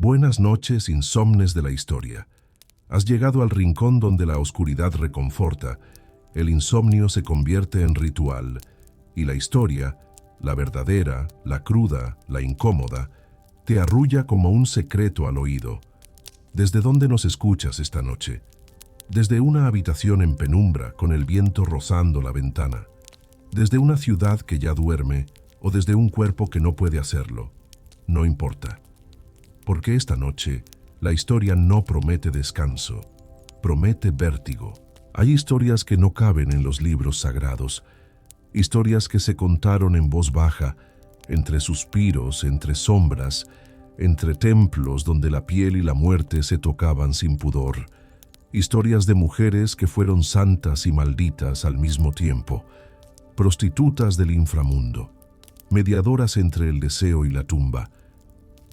Buenas noches, insomnes de la historia. Has llegado al rincón donde la oscuridad reconforta, el insomnio se convierte en ritual, y la historia, la verdadera, la cruda, la incómoda, te arrulla como un secreto al oído. ¿Desde dónde nos escuchas esta noche? Desde una habitación en penumbra, con el viento rozando la ventana. Desde una ciudad que ya duerme, o desde un cuerpo que no puede hacerlo. No importa. Porque esta noche, la historia no promete descanso, promete vértigo. Hay historias que no caben en los libros sagrados, historias que se contaron en voz baja, entre suspiros, entre sombras, entre templos donde la piel y la muerte se tocaban sin pudor. Historias de mujeres que fueron santas y malditas al mismo tiempo, prostitutas del inframundo, mediadoras entre el deseo y la tumba,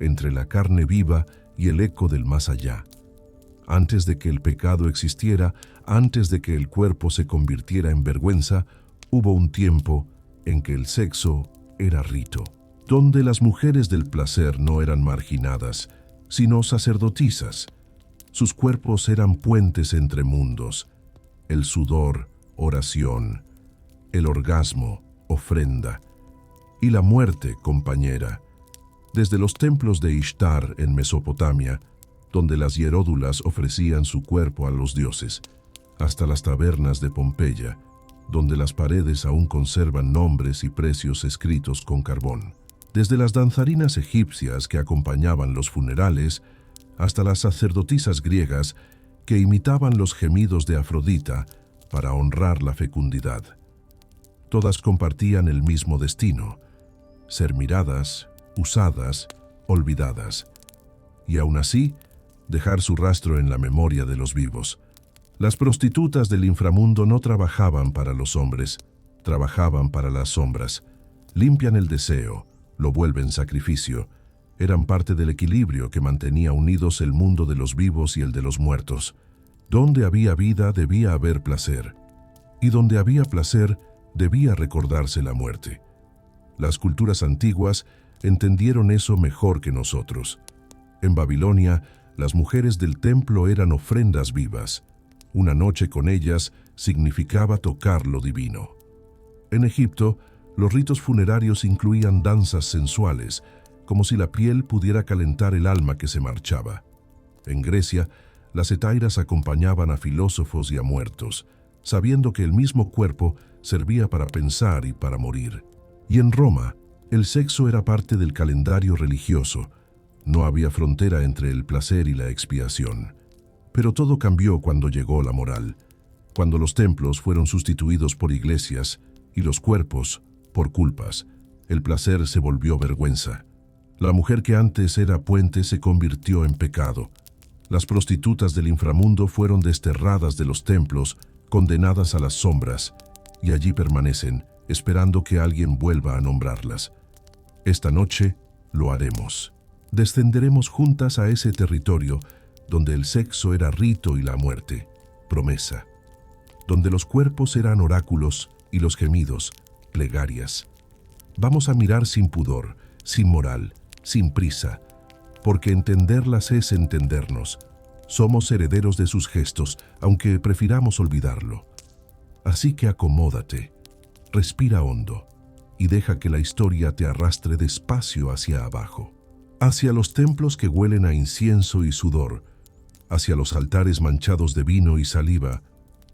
entre la carne viva y el eco del más allá. Antes de que el pecado existiera, antes de que el cuerpo se convirtiera en vergüenza, hubo un tiempo en que el sexo era rito, donde las mujeres del placer no eran marginadas, sino sacerdotisas. Sus cuerpos eran puentes entre mundos, el sudor, oración, el orgasmo, ofrenda, y la muerte, compañera. Desde los templos de Ishtar en Mesopotamia, donde las hieródulas ofrecían su cuerpo a los dioses, hasta las tabernas de Pompeya, donde las paredes aún conservan nombres y precios escritos con carbón. Desde las danzarinas egipcias que acompañaban los funerales, hasta las sacerdotisas griegas que imitaban los gemidos de Afrodita para honrar la fecundidad. Todas compartían el mismo destino: ser miradas, usadas, olvidadas, y aún así, dejar su rastro en la memoria de los vivos. Las prostitutas del inframundo no trabajaban para los hombres, trabajaban para las sombras. Limpian el deseo, lo vuelven sacrificio. Eran parte del equilibrio que mantenía unidos el mundo de los vivos y el de los muertos. Donde había vida debía haber placer, y donde había placer debía recordarse la muerte. Las culturas antiguas entendieron eso mejor que nosotros. En Babilonia, las mujeres del templo eran ofrendas vivas. Una noche con ellas significaba tocar lo divino. En Egipto, los ritos funerarios incluían danzas sensuales, como si la piel pudiera calentar el alma que se marchaba. En Grecia, las hetairas acompañaban a filósofos y a muertos, sabiendo que el mismo cuerpo servía para pensar y para morir. Y en Roma, el sexo era parte del calendario religioso. No había frontera entre el placer y la expiación. Pero todo cambió cuando llegó la moral, cuando los templos fueron sustituidos por iglesias y los cuerpos por culpas. El placer se volvió vergüenza. La mujer que antes era puente se convirtió en pecado. Las prostitutas del inframundo fueron desterradas de los templos, condenadas a las sombras, y allí permanecen, esperando que alguien vuelva a nombrarlas. Esta noche lo haremos. Descenderemos juntas a ese territorio donde el sexo era rito y la muerte, promesa. Donde los cuerpos eran oráculos y los gemidos, plegarias. Vamos a mirar sin pudor, sin moral, sin prisa, porque entenderlas es entendernos. Somos herederos de sus gestos, aunque prefiramos olvidarlo. Así que acomódate, respira hondo y deja que la historia te arrastre despacio hacia abajo, hacia los templos que huelen a incienso y sudor, hacia los altares manchados de vino y saliva,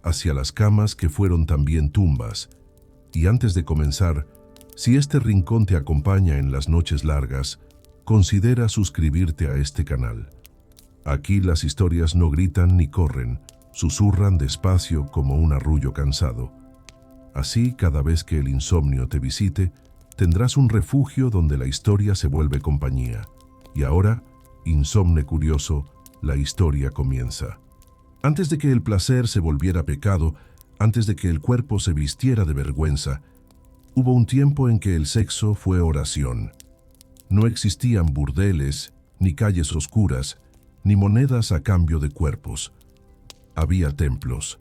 hacia las camas que fueron también tumbas. Y antes de comenzar, si este rincón te acompaña en las noches largas, considera suscribirte a este canal. Aquí las historias no gritan ni corren, susurran despacio como un arrullo cansado. Así, cada vez que el insomnio te visite, tendrás un refugio donde la historia se vuelve compañía. Y ahora, insomne curioso, la historia comienza. Antes de que el placer se volviera pecado, antes de que el cuerpo se vistiera de vergüenza, hubo un tiempo en que el sexo fue oración. No existían burdeles, ni calles oscuras, ni monedas a cambio de cuerpos. Había templos,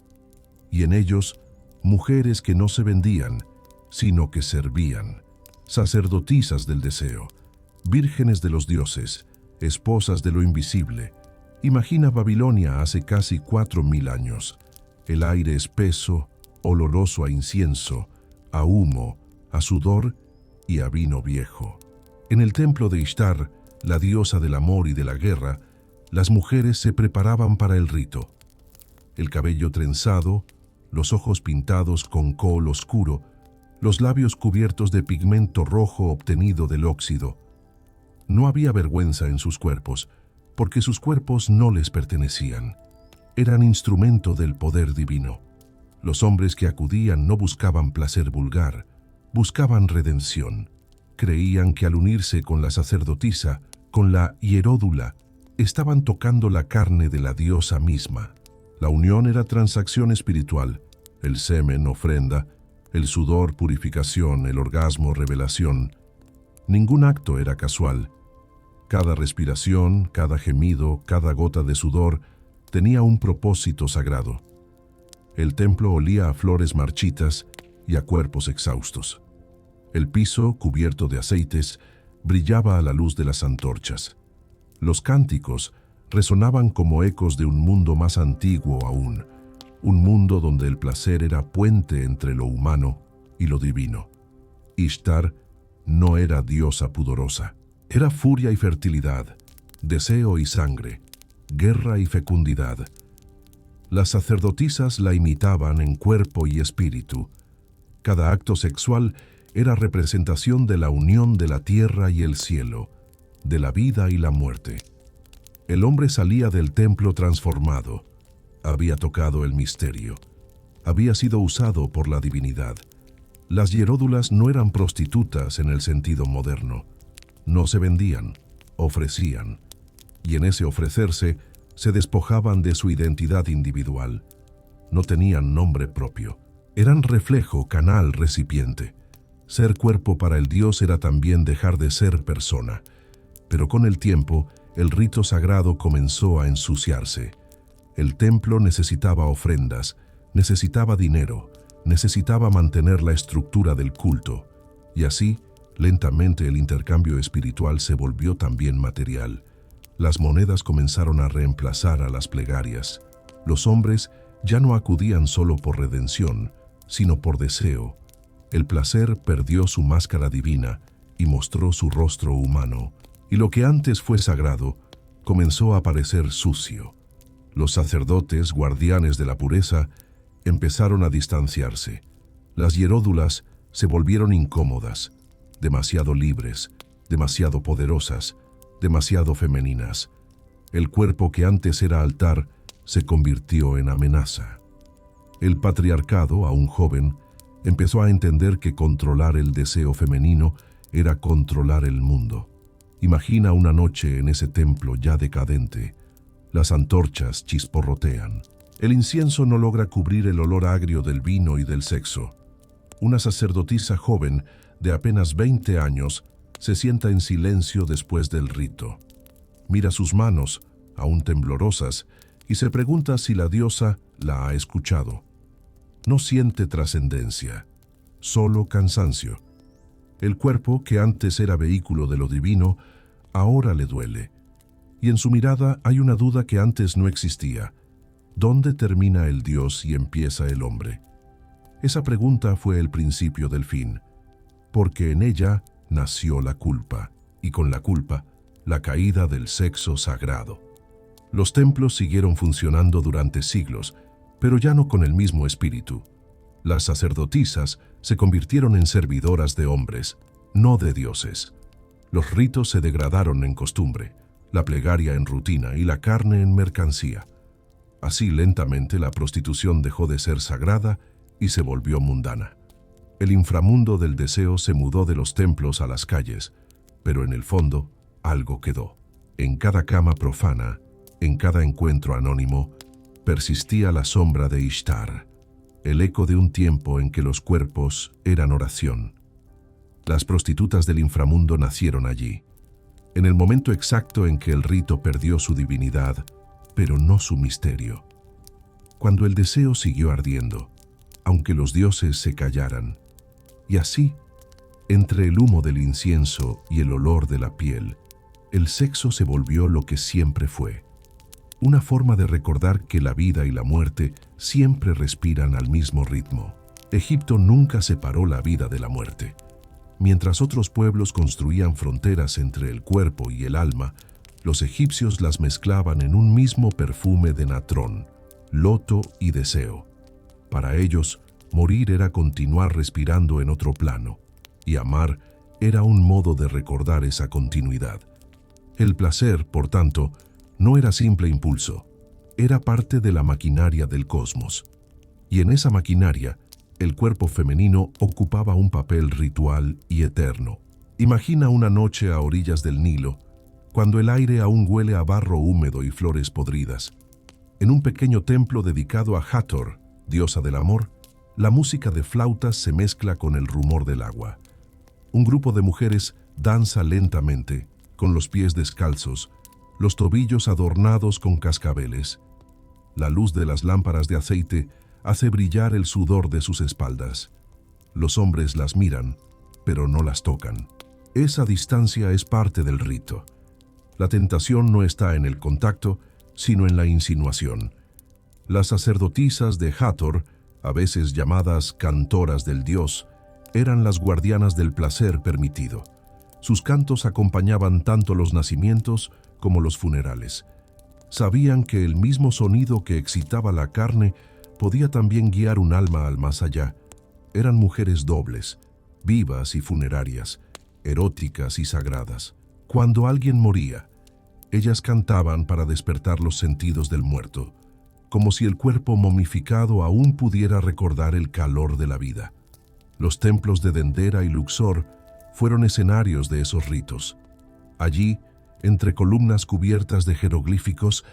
y en ellos mujeres que no se vendían, sino que servían, sacerdotisas del deseo, vírgenes de los dioses, esposas de lo invisible. Imagina Babilonia hace casi 4000 años. El aire espeso, oloroso a incienso, a humo, a sudor y a vino viejo. En el templo de Ishtar, la diosa del amor y de la guerra, las mujeres se preparaban para el rito. El cabello trenzado, los ojos pintados con cool oscuro, los labios cubiertos de pigmento rojo obtenido del óxido. No había vergüenza en sus cuerpos, porque sus cuerpos no les pertenecían. Eran instrumento del poder divino. Los hombres que acudían no buscaban placer vulgar, buscaban redención. Creían que al unirse con la sacerdotisa, con la hieródula, estaban tocando la carne de la diosa misma. La unión era transacción espiritual, el semen, ofrenda, el sudor, purificación, el orgasmo, revelación. Ningún acto era casual. Cada respiración, cada gemido, cada gota de sudor tenía un propósito sagrado. El templo olía a flores marchitas y a cuerpos exhaustos. El piso, cubierto de aceites, brillaba a la luz de las antorchas. Los cánticos resonaban como ecos de un mundo más antiguo aún, un mundo donde el placer era puente entre lo humano y lo divino. Ishtar no era diosa pudorosa, era furia y fertilidad, deseo y sangre, guerra y fecundidad. Las sacerdotisas la imitaban en cuerpo y espíritu. Cada acto sexual era representación de la unión de la tierra y el cielo, de la vida y la muerte. El hombre salía del templo transformado. Había tocado el misterio. Había sido usado por la divinidad. Las hieródulas no eran prostitutas en el sentido moderno. No se vendían, ofrecían. Y en ese ofrecerse, se despojaban de su identidad individual. No tenían nombre propio. Eran reflejo, canal, recipiente. Ser cuerpo para el dios era también dejar de ser persona. Pero con el tiempo, el rito sagrado comenzó a ensuciarse. El templo necesitaba ofrendas, necesitaba dinero, necesitaba mantener la estructura del culto. Y así, lentamente el intercambio espiritual se volvió también material. Las monedas comenzaron a reemplazar a las plegarias. Los hombres ya no acudían solo por redención, sino por deseo. El placer perdió su máscara divina y mostró su rostro humano, y lo que antes fue sagrado comenzó a parecer sucio. Los sacerdotes, guardianes de la pureza, empezaron a distanciarse. Las hieródulas se volvieron incómodas, demasiado libres, demasiado poderosas, demasiado femeninas. El cuerpo que antes era altar se convirtió en amenaza. El patriarcado, aún joven, empezó a entender que controlar el deseo femenino era controlar el mundo. Imagina una noche en ese templo ya decadente. Las antorchas chisporrotean. El incienso no logra cubrir el olor agrio del vino y del sexo. Una sacerdotisa joven de apenas 20 años se sienta en silencio después del rito. Mira sus manos, aún temblorosas, y se pregunta si la diosa la ha escuchado. No siente trascendencia, solo cansancio. El cuerpo, que antes era vehículo de lo divino, ahora le duele. Y en su mirada hay una duda que antes no existía. ¿Dónde termina el Dios y empieza el hombre? Esa pregunta fue el principio del fin, porque en ella nació la culpa, y con la culpa, la caída del sexo sagrado. Los templos siguieron funcionando durante siglos, pero ya no con el mismo espíritu. Las sacerdotisas se convirtieron en servidoras de hombres, no de dioses. Los ritos se degradaron en costumbre, la plegaria en rutina y la carne en mercancía. Así lentamente la prostitución dejó de ser sagrada y se volvió mundana. El inframundo del deseo se mudó de los templos a las calles, pero en el fondo algo quedó. En cada cama profana, en cada encuentro anónimo, persistía la sombra de Ishtar, el eco de un tiempo en que los cuerpos eran oración. Las prostitutas del inframundo nacieron allí, en el momento exacto en que el rito perdió su divinidad, pero no su misterio. Cuando el deseo siguió ardiendo, aunque los dioses se callaran, y así, entre el humo del incienso y el olor de la piel, el sexo se volvió lo que siempre fue, una forma de recordar que la vida y la muerte siempre respiran al mismo ritmo. Egipto nunca separó la vida de la muerte. Mientras otros pueblos construían fronteras entre el cuerpo y el alma, los egipcios las mezclaban en un mismo perfume de natrón, loto y deseo. Para ellos, morir era continuar respirando en otro plano, y amar era un modo de recordar esa continuidad. El placer, por tanto, no era simple impulso, era parte de la maquinaria del cosmos. Y en esa maquinaria, el cuerpo femenino ocupaba un papel ritual y eterno. Imagina una noche a orillas del Nilo, cuando el aire aún huele a barro húmedo y flores podridas. En un pequeño templo dedicado a Hathor, diosa del amor, la música de flautas se mezcla con el rumor del agua. Un grupo de mujeres danza lentamente, con los pies descalzos, los tobillos adornados con cascabeles. La luz de las lámparas de aceite hace brillar el sudor de sus espaldas. Los hombres las miran, pero no las tocan. Esa distancia es parte del rito. La tentación no está en el contacto, sino en la insinuación. Las sacerdotisas de Hathor, a veces llamadas cantoras del dios, eran las guardianas del placer permitido. Sus cantos acompañaban tanto los nacimientos como los funerales. Sabían que el mismo sonido que excitaba la carne podía también guiar un alma al más allá. Eran mujeres dobles, vivas y funerarias, eróticas y sagradas. Cuando alguien moría, ellas cantaban para despertar los sentidos del muerto, como si el cuerpo momificado aún pudiera recordar el calor de la vida. Los templos de Dendera y Luxor fueron escenarios de esos ritos. Allí, entre columnas cubiertas de jeroglíficos,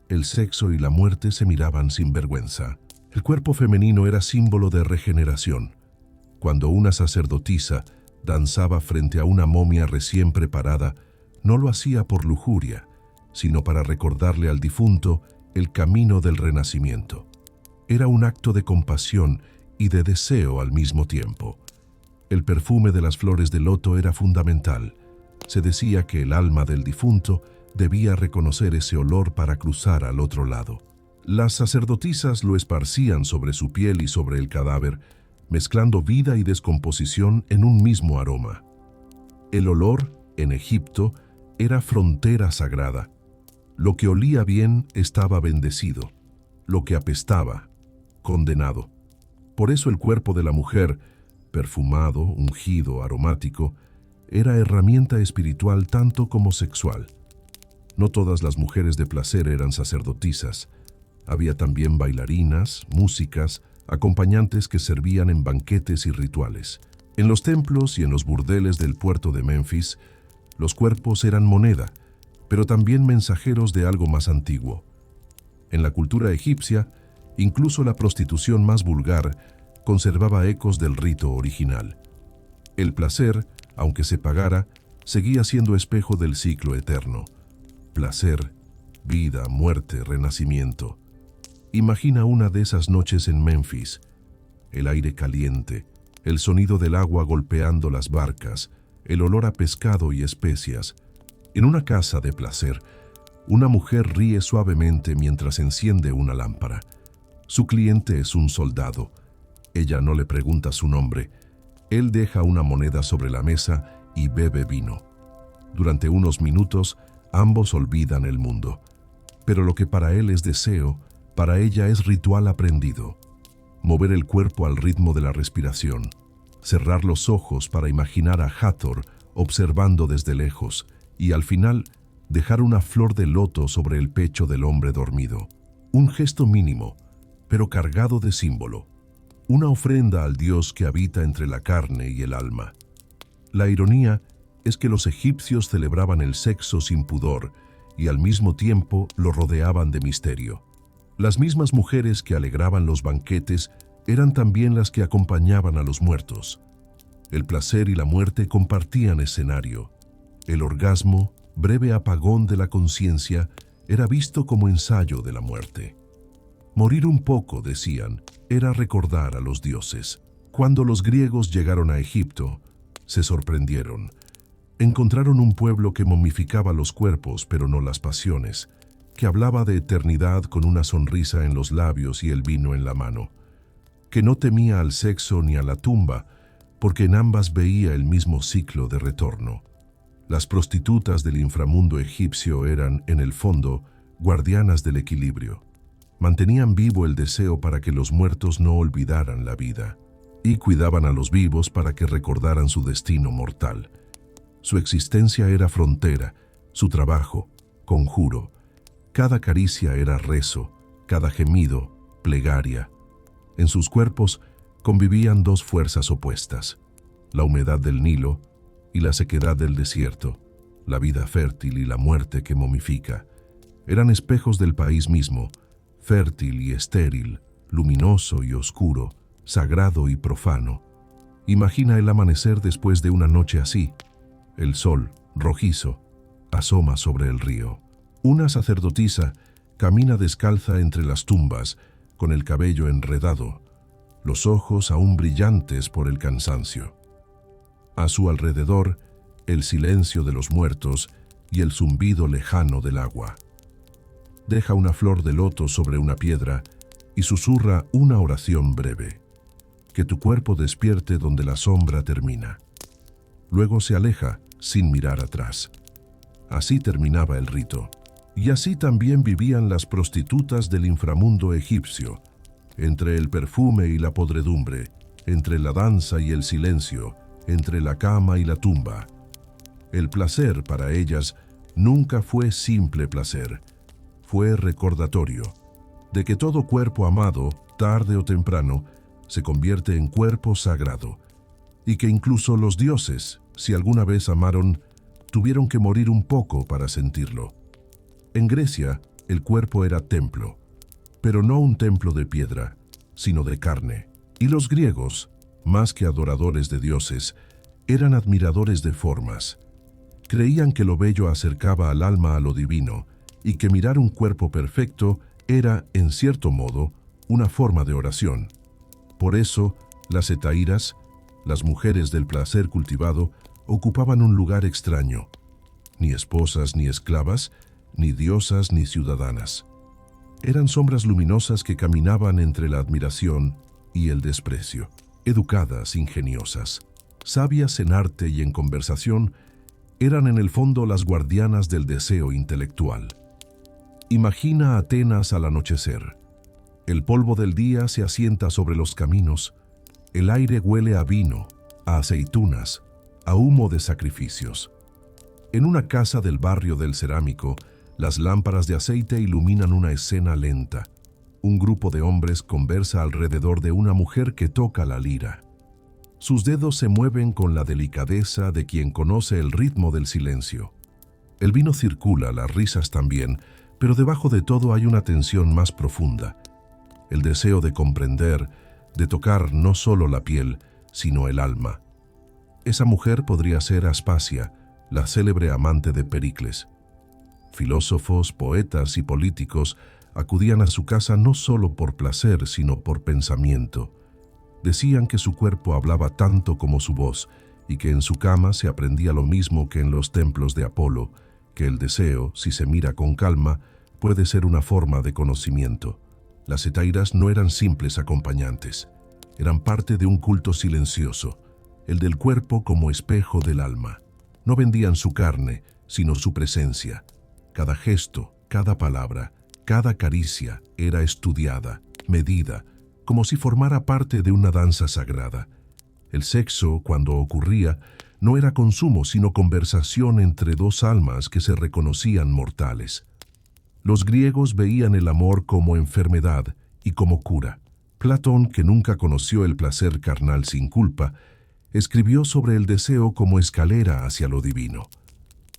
el sexo y la muerte se miraban sin vergüenza. El cuerpo femenino era símbolo de regeneración. Cuando una sacerdotisa danzaba frente a una momia recién preparada, no lo hacía por lujuria, sino para recordarle al difunto el camino del renacimiento. Era un acto de compasión y de deseo al mismo tiempo. El perfume de las flores de loto era fundamental. Se decía que el alma del difunto debía reconocer ese olor para cruzar al otro lado. Las sacerdotisas lo esparcían sobre su piel y sobre el cadáver, mezclando vida y descomposición en un mismo aroma. El olor, en Egipto, era frontera sagrada. Lo que olía bien estaba bendecido, lo que apestaba, condenado. Por eso el cuerpo de la mujer, perfumado, ungido, aromático, era herramienta espiritual tanto como sexual. No todas las mujeres de placer eran sacerdotisas. Había también bailarinas, músicas, acompañantes que servían en banquetes y rituales. En los templos y en los burdeles del puerto de Menfis, los cuerpos eran moneda, pero también mensajeros de algo más antiguo. En la cultura egipcia, incluso la prostitución más vulgar conservaba ecos del rito original. El placer, aunque se pagara, seguía siendo espejo del ciclo eterno. Placer, vida, muerte, renacimiento. Imagina una de esas noches en Menfis, el aire caliente, el sonido del agua golpeando las barcas, el olor a pescado y especias. En una casa de placer, una mujer ríe suavemente mientras enciende una lámpara. Su cliente es un soldado. Ella no le pregunta su nombre. Él deja una moneda sobre la mesa y bebe vino. Durante unos minutos, ambos olvidan el mundo. Pero lo que para él es deseo, para ella es ritual aprendido. Mover el cuerpo al ritmo de la respiración. Cerrar los ojos para imaginar a Hathor observando desde lejos y al final dejar una flor de loto sobre el pecho del hombre dormido. Un gesto mínimo, pero cargado de símbolo. Una ofrenda al Dios que habita entre la carne y el alma. La ironía es que los egipcios celebraban el sexo sin pudor y al mismo tiempo lo rodeaban de misterio. Las mismas mujeres que alegraban los banquetes eran también las que acompañaban a los muertos. El placer y la muerte compartían escenario. El orgasmo, breve apagón de la conciencia, era visto como ensayo de la muerte. Morir un poco, decían, era recordar a los dioses. Cuando los griegos llegaron a Egipto, se sorprendieron. Encontraron un pueblo que momificaba los cuerpos, pero no las pasiones, que hablaba de eternidad con una sonrisa en los labios y el vino en la mano, que no temía al sexo ni a la tumba, porque en ambas veía el mismo ciclo de retorno. Las prostitutas del inframundo egipcio eran, en el fondo, guardianas del equilibrio. Mantenían vivo el deseo para que los muertos no olvidaran la vida, y cuidaban a los vivos para que recordaran su destino mortal. Su existencia era frontera, su trabajo, conjuro. Cada caricia era rezo, cada gemido, plegaria. En sus cuerpos convivían dos fuerzas opuestas, la humedad del Nilo y la sequedad del desierto, la vida fértil y la muerte que momifica. Eran espejos del país mismo, fértil y estéril, luminoso y oscuro, sagrado y profano. Imagina el amanecer después de una noche así. El sol, rojizo, asoma sobre el río. Una sacerdotisa camina descalza entre las tumbas, con el cabello enredado, los ojos aún brillantes por el cansancio. A su alrededor, el silencio de los muertos y el zumbido lejano del agua. Deja una flor de loto sobre una piedra y susurra una oración breve. Que tu cuerpo despierte donde la sombra termina. Luego se aleja sin mirar atrás. Así terminaba el rito. Y así también vivían las prostitutas del inframundo egipcio, entre el perfume y la podredumbre, entre la danza y el silencio, entre la cama y la tumba. El placer para ellas nunca fue simple placer, fue recordatorio de que todo cuerpo amado, tarde o temprano, se convierte en cuerpo sagrado, y que incluso los dioses, si alguna vez amaron, tuvieron que morir un poco para sentirlo. En Grecia, el cuerpo era templo, pero no un templo de piedra, sino de carne. Y los griegos, más que adoradores de dioses, eran admiradores de formas. Creían que lo bello acercaba al alma a lo divino, y que mirar un cuerpo perfecto era, en cierto modo, una forma de oración. Por eso, las hetairas, las mujeres del placer cultivado, ocupaban un lugar extraño. Ni esposas ni esclavas, ni diosas ni ciudadanas. Eran sombras luminosas que caminaban entre la admiración y el desprecio, educadas, ingeniosas, sabias en arte y en conversación, eran en el fondo las guardianas del deseo intelectual. Imagina Atenas al anochecer. El polvo del día se asienta sobre los caminos, el aire huele a vino, a aceitunas, a humo de sacrificios. En una casa del barrio del Cerámico, las lámparas de aceite iluminan una escena lenta. Un grupo de hombres conversa alrededor de una mujer que toca la lira. Sus dedos se mueven con la delicadeza de quien conoce el ritmo del silencio. El vino circula, las risas también, pero debajo de todo hay una tensión más profunda. El deseo de comprender, de tocar no solo la piel, sino el alma. Esa mujer podría ser Aspasia, la célebre amante de Pericles. Filósofos, poetas y políticos acudían a su casa no solo por placer, sino por pensamiento. Decían que su cuerpo hablaba tanto como su voz y que en su cama se aprendía lo mismo que en los templos de Apolo, que el deseo, si se mira con calma, puede ser una forma de conocimiento. Las hetairas no eran simples acompañantes, eran parte de un culto silencioso, el del cuerpo como espejo del alma. No vendían su carne, sino su presencia. Cada gesto, cada palabra, cada caricia era estudiada, medida, como si formara parte de una danza sagrada. El sexo, cuando ocurría, no era consumo, sino conversación entre dos almas que se reconocían mortales. Los griegos veían el amor como enfermedad y como cura. Platón, que nunca conoció el placer carnal sin culpa, escribió sobre el deseo como escalera hacia lo divino.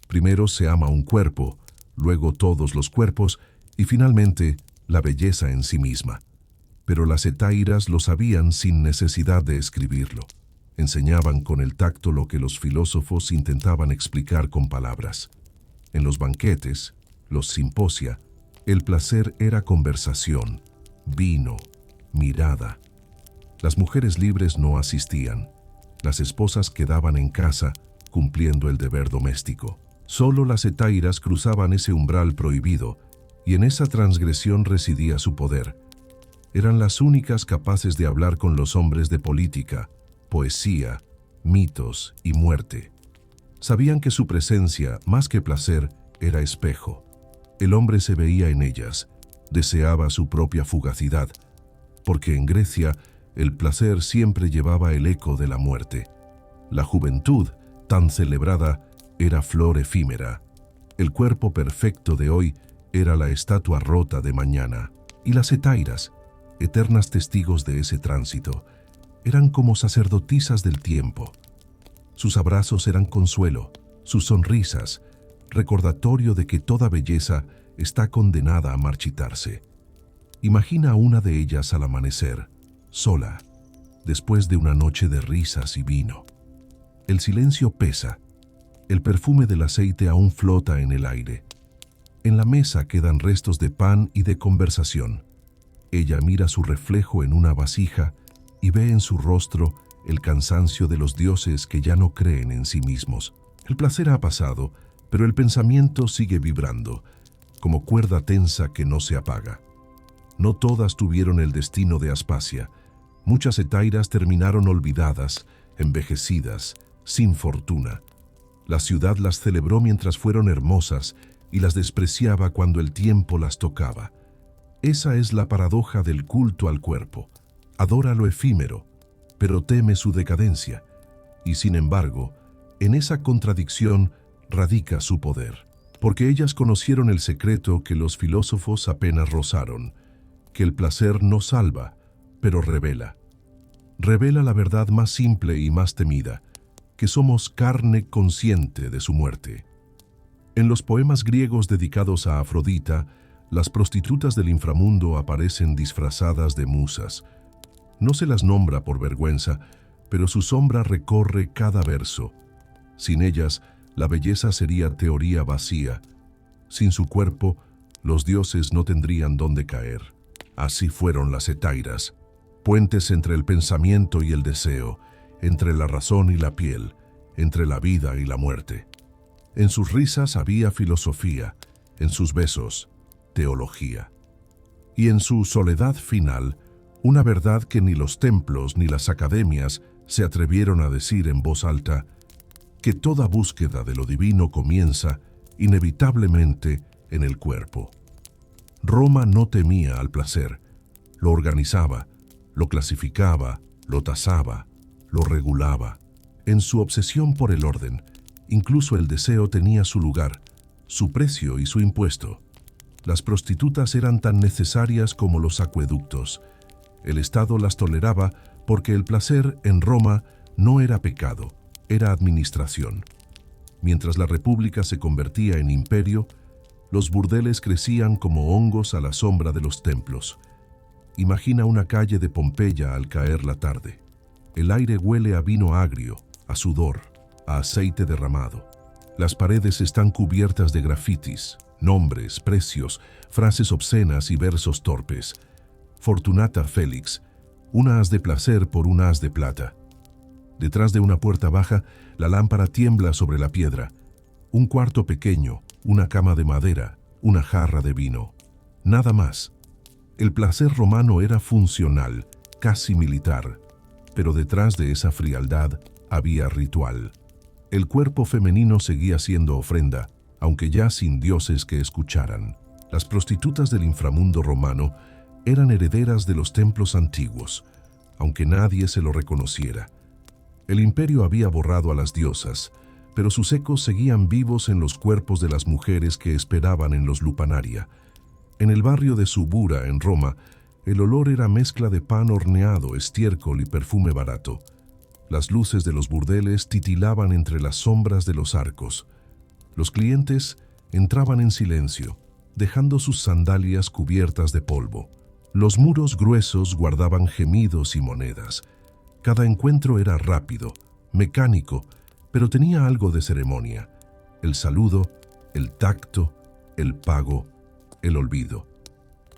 Primero se ama un cuerpo, luego todos los cuerpos y finalmente la belleza en sí misma. Pero las hetairas lo sabían sin necesidad de escribirlo. Enseñaban con el tacto lo que los filósofos intentaban explicar con palabras. En los banquetes, los simposia, el placer era conversación, vino, mirada. Las mujeres libres no asistían. Las esposas quedaban en casa, cumpliendo el deber doméstico. Solo las hetairas cruzaban ese umbral prohibido, y en esa transgresión residía su poder. Eran las únicas capaces de hablar con los hombres de política, poesía, mitos y muerte. Sabían que su presencia, más que placer, era espejo. El hombre se veía en ellas, deseaba su propia fugacidad, porque en Grecia el placer siempre llevaba el eco de la muerte. La juventud, tan celebrada, era flor efímera. El cuerpo perfecto de hoy era la estatua rota de mañana. Y las hetairas, eternas testigos de ese tránsito, eran como sacerdotisas del tiempo. Sus abrazos eran consuelo, sus sonrisas, recordatorio de que toda belleza está condenada a marchitarse. Imagina a una de ellas al amanecer, sola, después de una noche de risas y vino. El silencio pesa, el perfume del aceite aún flota en el aire. En la mesa quedan restos de pan y de conversación. Ella mira su reflejo en una vasija y ve en su rostro el cansancio de los dioses que ya no creen en sí mismos. El placer ha pasado, pero el pensamiento sigue vibrando, como cuerda tensa que no se apaga. No todas tuvieron el destino de Aspasia. Muchas hetairas terminaron olvidadas, envejecidas, sin fortuna. La ciudad las celebró mientras fueron hermosas y las despreciaba cuando el tiempo las tocaba. Esa es la paradoja del culto al cuerpo. Adora lo efímero, pero teme su decadencia. Y sin embargo, en esa contradicción radica su poder. Porque ellas conocieron el secreto que los filósofos apenas rozaron, que el placer no salva, pero revela. Revela la verdad más simple y más temida, que somos carne consciente de su muerte. En los poemas griegos dedicados a Afrodita, las prostitutas del inframundo aparecen disfrazadas de musas. No se las nombra por vergüenza, pero su sombra recorre cada verso. Sin ellas, la belleza sería teoría vacía. Sin su cuerpo, los dioses no tendrían dónde caer. Así fueron las hetairas, puentes entre el pensamiento y el deseo, entre la razón y la piel, entre la vida y la muerte. En sus risas había filosofía, en sus besos, teología. Y en su soledad final, una verdad que ni los templos ni las academias se atrevieron a decir en voz alta, que toda búsqueda de lo divino comienza, inevitablemente, en el cuerpo. Roma no temía al placer, lo organizaba, lo clasificaba, lo tasaba, lo regulaba. En su obsesión por el orden, incluso el deseo tenía su lugar, su precio y su impuesto. Las prostitutas eran tan necesarias como los acueductos. El Estado las toleraba porque el placer en Roma no era pecado, era administración. Mientras la república se convertía en imperio, los burdeles crecían como hongos a la sombra de los templos. Imagina una calle de Pompeya al caer la tarde. El aire huele a vino agrio, a sudor, a aceite derramado. Las paredes están cubiertas de grafitis, nombres, precios, frases obscenas y versos torpes. Fortunata Félix, una haz de placer por una haz de plata. Detrás de una puerta baja, la lámpara tiembla sobre la piedra. Un cuarto pequeño, una cama de madera, una jarra de vino. Nada más. El placer romano era funcional, casi militar, pero detrás de esa frialdad había ritual. El cuerpo femenino seguía siendo ofrenda, aunque ya sin dioses que escucharan. Las prostitutas del inframundo romano eran herederas de los templos antiguos, aunque nadie se lo reconociera. El imperio había borrado a las diosas, pero sus ecos seguían vivos en los cuerpos de las mujeres que esperaban en los lupanaria. En el barrio de Subura, en Roma, el olor era mezcla de pan horneado, estiércol y perfume barato. Las luces de los burdeles titilaban entre las sombras de los arcos. Los clientes entraban en silencio, dejando sus sandalias cubiertas de polvo. Los muros gruesos guardaban gemidos y monedas. Cada encuentro era rápido, mecánico, pero tenía algo de ceremonia. El saludo, el tacto, el pago, el olvido.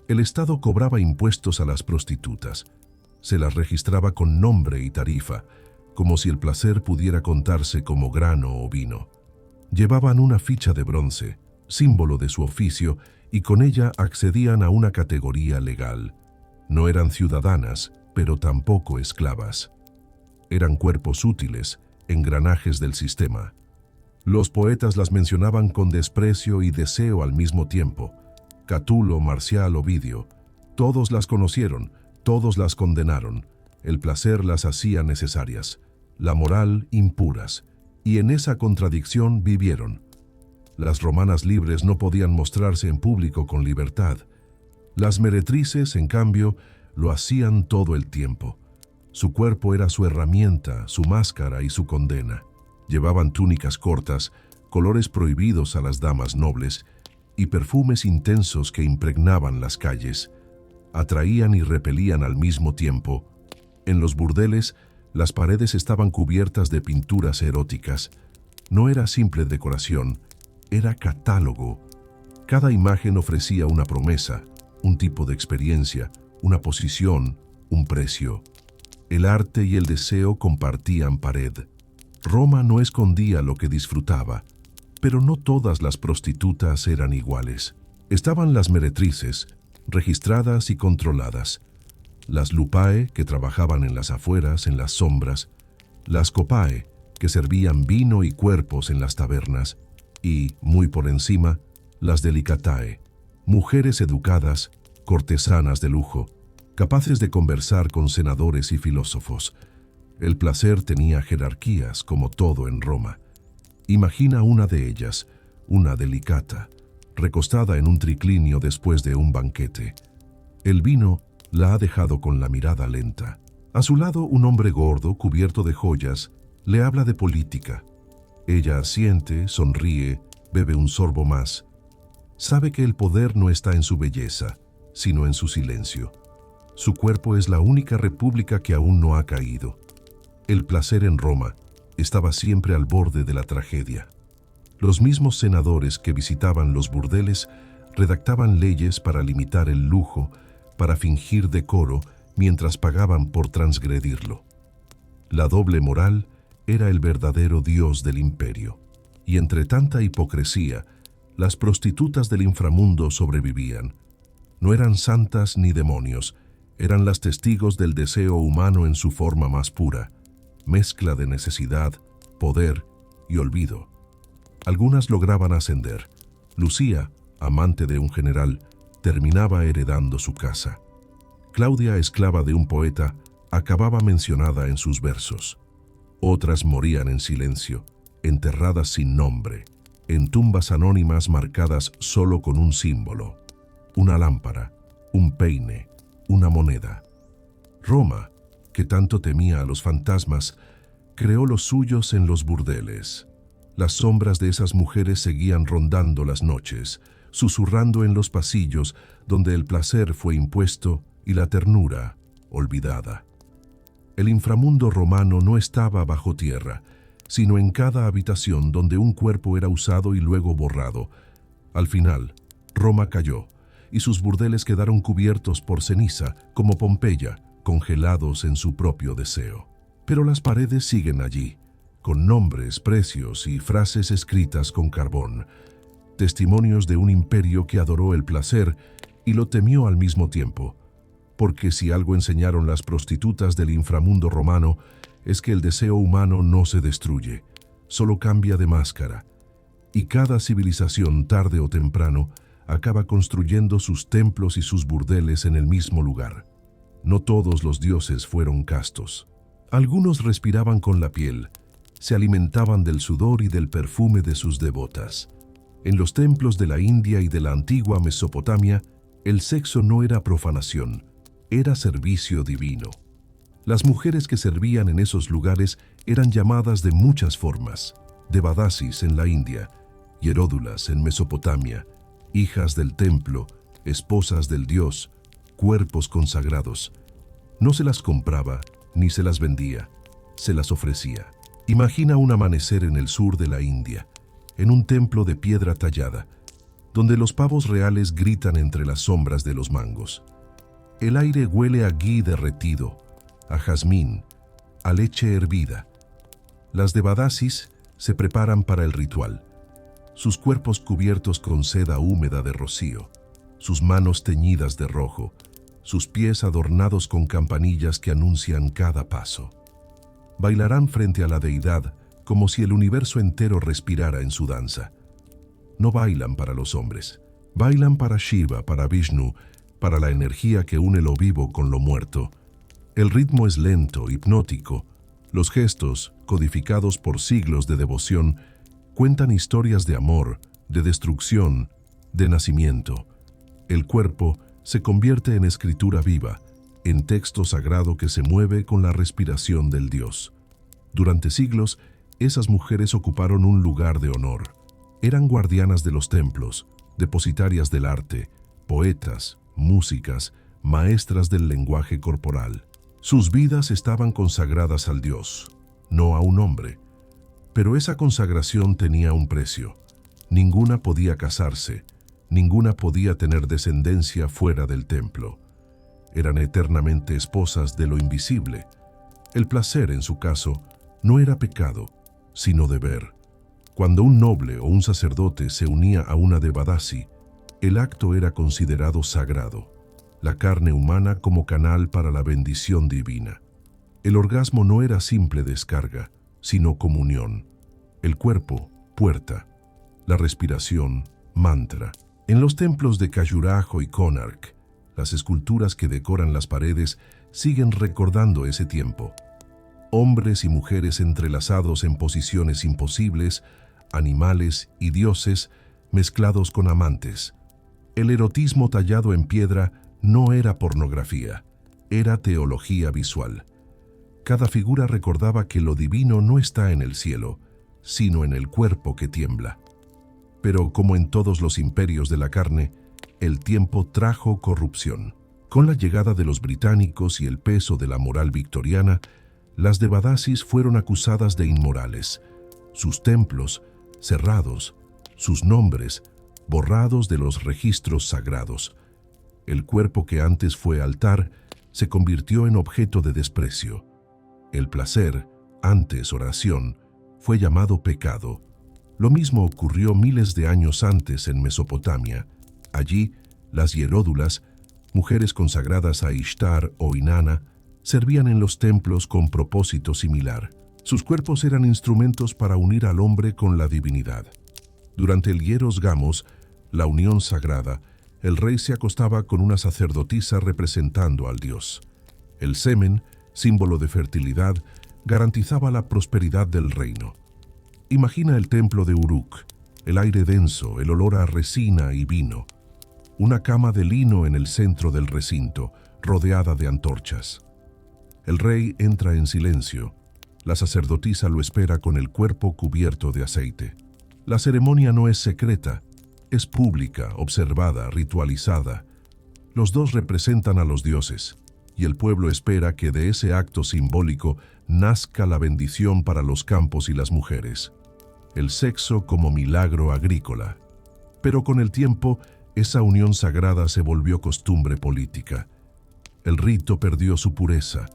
El Estado cobraba impuestos a las prostitutas. Se las registraba con nombre y tarifa, como si el placer pudiera contarse como grano o vino. Llevaban una ficha de bronce, símbolo de su oficio, y con ella accedían a una categoría legal. No eran ciudadanas, pero tampoco esclavas. Eran cuerpos útiles, engranajes del sistema. Los poetas las mencionaban con desprecio y deseo al mismo tiempo. Catulo, Marcial, Ovidio, todos las conocieron, todos las condenaron. El placer las hacía necesarias, la moral impuras, y en esa contradicción vivieron. Las romanas libres no podían mostrarse en público con libertad. Las meretrices, en cambio, lo hacían todo el tiempo. Su cuerpo era su herramienta, su máscara y su condena. Llevaban túnicas cortas, colores prohibidos a las damas nobles y perfumes intensos que impregnaban las calles. Atraían y repelían al mismo tiempo. En los burdeles, las paredes estaban cubiertas de pinturas eróticas. No era simple decoración, era catálogo. Cada imagen ofrecía una promesa, un tipo de experiencia, una posición, un precio. El arte y el deseo compartían pared. Roma no escondía lo que disfrutaba, pero no todas las prostitutas eran iguales. Estaban las meretrices, registradas y controladas. Las lupae, que trabajaban en las afueras, en las sombras. Las copae, que servían vino y cuerpos en las tabernas. Y, muy por encima, las delicatae, mujeres educadas, cortesanas de lujo, capaces de conversar con senadores y filósofos. El placer tenía jerarquías, como todo en Roma. Imagina una de ellas, una delicata, recostada en un triclinio después de un banquete. El vino la ha dejado con la mirada lenta. A su lado, un hombre gordo, cubierto de joyas, le habla de política. Ella asiente, sonríe, bebe un sorbo más. Sabe que el poder no está en su belleza, sino en su silencio. Su cuerpo es la única república que aún no ha caído. El placer en Roma estaba siempre al borde de la tragedia. Los mismos senadores que visitaban los burdeles redactaban leyes para limitar el lujo, para fingir decoro mientras pagaban por transgredirlo. La doble moral era el verdadero dios del imperio. Y entre tanta hipocresía, las prostitutas del inframundo sobrevivían. No eran santas ni demonios, eran las testigos del deseo humano en su forma más pura, mezcla de necesidad, poder y olvido. Algunas lograban ascender. Lucía, amante de un general, terminaba heredando su casa. Claudia, esclava de un poeta, acababa mencionada en sus versos. Otras morían en silencio, enterradas sin nombre, en tumbas anónimas marcadas solo con un símbolo, una lámpara, un peine, una moneda. Roma, que tanto temía a los fantasmas, creó los suyos en los burdeles. Las sombras de esas mujeres seguían rondando las noches, susurrando en los pasillos donde el placer fue impuesto y la ternura olvidada. El inframundo romano no estaba bajo tierra, sino en cada habitación donde un cuerpo era usado y luego borrado. Al final, Roma cayó, y sus burdeles quedaron cubiertos por ceniza, como Pompeya, congelados en su propio deseo. Pero las paredes siguen allí, con nombres, precios y frases escritas con carbón, testimonios de un imperio que adoró el placer y lo temió al mismo tiempo. Porque si algo enseñaron las prostitutas del inframundo romano, es que el deseo humano no se destruye, solo cambia de máscara, y cada civilización, tarde o temprano, acaba construyendo sus templos y sus burdeles en el mismo lugar. No todos los dioses fueron castos. Algunos respiraban con la piel, se alimentaban del sudor y del perfume de sus devotas. En los templos de la India y de la antigua Mesopotamia, el sexo no era profanación, era servicio divino. Las mujeres que servían en esos lugares eran llamadas de muchas formas: devadasis en la India, hieródulas en Mesopotamia, hijas del templo, esposas del dios, cuerpos consagrados. No se las compraba ni se las vendía, se las ofrecía. Imagina un amanecer en el sur de la India, en un templo de piedra tallada, donde los pavos reales gritan entre las sombras de los mangos. El aire huele a gui derretido, a jazmín, a leche hervida. Las devadasis se preparan para el ritual, sus cuerpos cubiertos con seda húmeda de rocío, sus manos teñidas de rojo, sus pies adornados con campanillas que anuncian cada paso. Bailarán frente a la deidad como si el universo entero respirara en su danza. No bailan para los hombres, bailan para Shiva, para Vishnu, para la energía que une lo vivo con lo muerto. El ritmo es lento, hipnótico. Los gestos, codificados por siglos de devoción, cuentan historias de amor, de destrucción, de nacimiento. El cuerpo se convierte en escritura viva, en texto sagrado que se mueve con la respiración del Dios. Durante siglos, esas mujeres ocuparon un lugar de honor. Eran guardianas de los templos, depositarias del arte, poetas, músicas, maestras del lenguaje corporal. Sus vidas estaban consagradas al Dios, no a un hombre. Pero esa consagración tenía un precio. Ninguna podía casarse, ninguna podía tener descendencia fuera del templo. Eran eternamente esposas de lo invisible. El placer, en su caso, no era pecado, sino deber. Cuando un noble o un sacerdote se unía a una devadasi, el acto era considerado sagrado, la carne humana como canal para la bendición divina. El orgasmo no era simple descarga, sino comunión. El cuerpo, puerta. La respiración, mantra. En los templos de Khajuraho y Konark, las esculturas que decoran las paredes siguen recordando ese tiempo. Hombres y mujeres entrelazados en posiciones imposibles, animales y dioses mezclados con amantes. El erotismo tallado en piedra no era pornografía, era teología visual. Cada figura recordaba que lo divino no está en el cielo, sino en el cuerpo que tiembla. Pero como en todos los imperios de la carne, el tiempo trajo corrupción. Con la llegada de los británicos y el peso de la moral victoriana, las devadasis fueron acusadas de inmorales. Sus templos, cerrados, sus nombres, borrados de los registros sagrados. El cuerpo que antes fue altar se convirtió en objeto de desprecio. El placer, antes oración, fue llamado pecado. Lo mismo ocurrió miles de años antes en Mesopotamia. Allí, las hieródulas, mujeres consagradas a Ishtar o Inanna, servían en los templos con propósito similar. Sus cuerpos eran instrumentos para unir al hombre con la divinidad. Durante el Hieros Gamos, la unión sagrada, el rey se acostaba con una sacerdotisa representando al dios. El semen, símbolo de fertilidad, garantizaba la prosperidad del reino. Imagina el templo de Uruk, el aire denso, el olor a resina y vino. Una cama de lino en el centro del recinto, rodeada de antorchas. El rey entra en silencio. La sacerdotisa lo espera con el cuerpo cubierto de aceite. La ceremonia no es secreta, es pública, observada, ritualizada. Los dos representan a los dioses, y el pueblo espera que de ese acto simbólico nazca la bendición para los campos y las mujeres. El sexo como milagro agrícola. Pero con el tiempo, esa unión sagrada se volvió costumbre política. El rito perdió su pureza.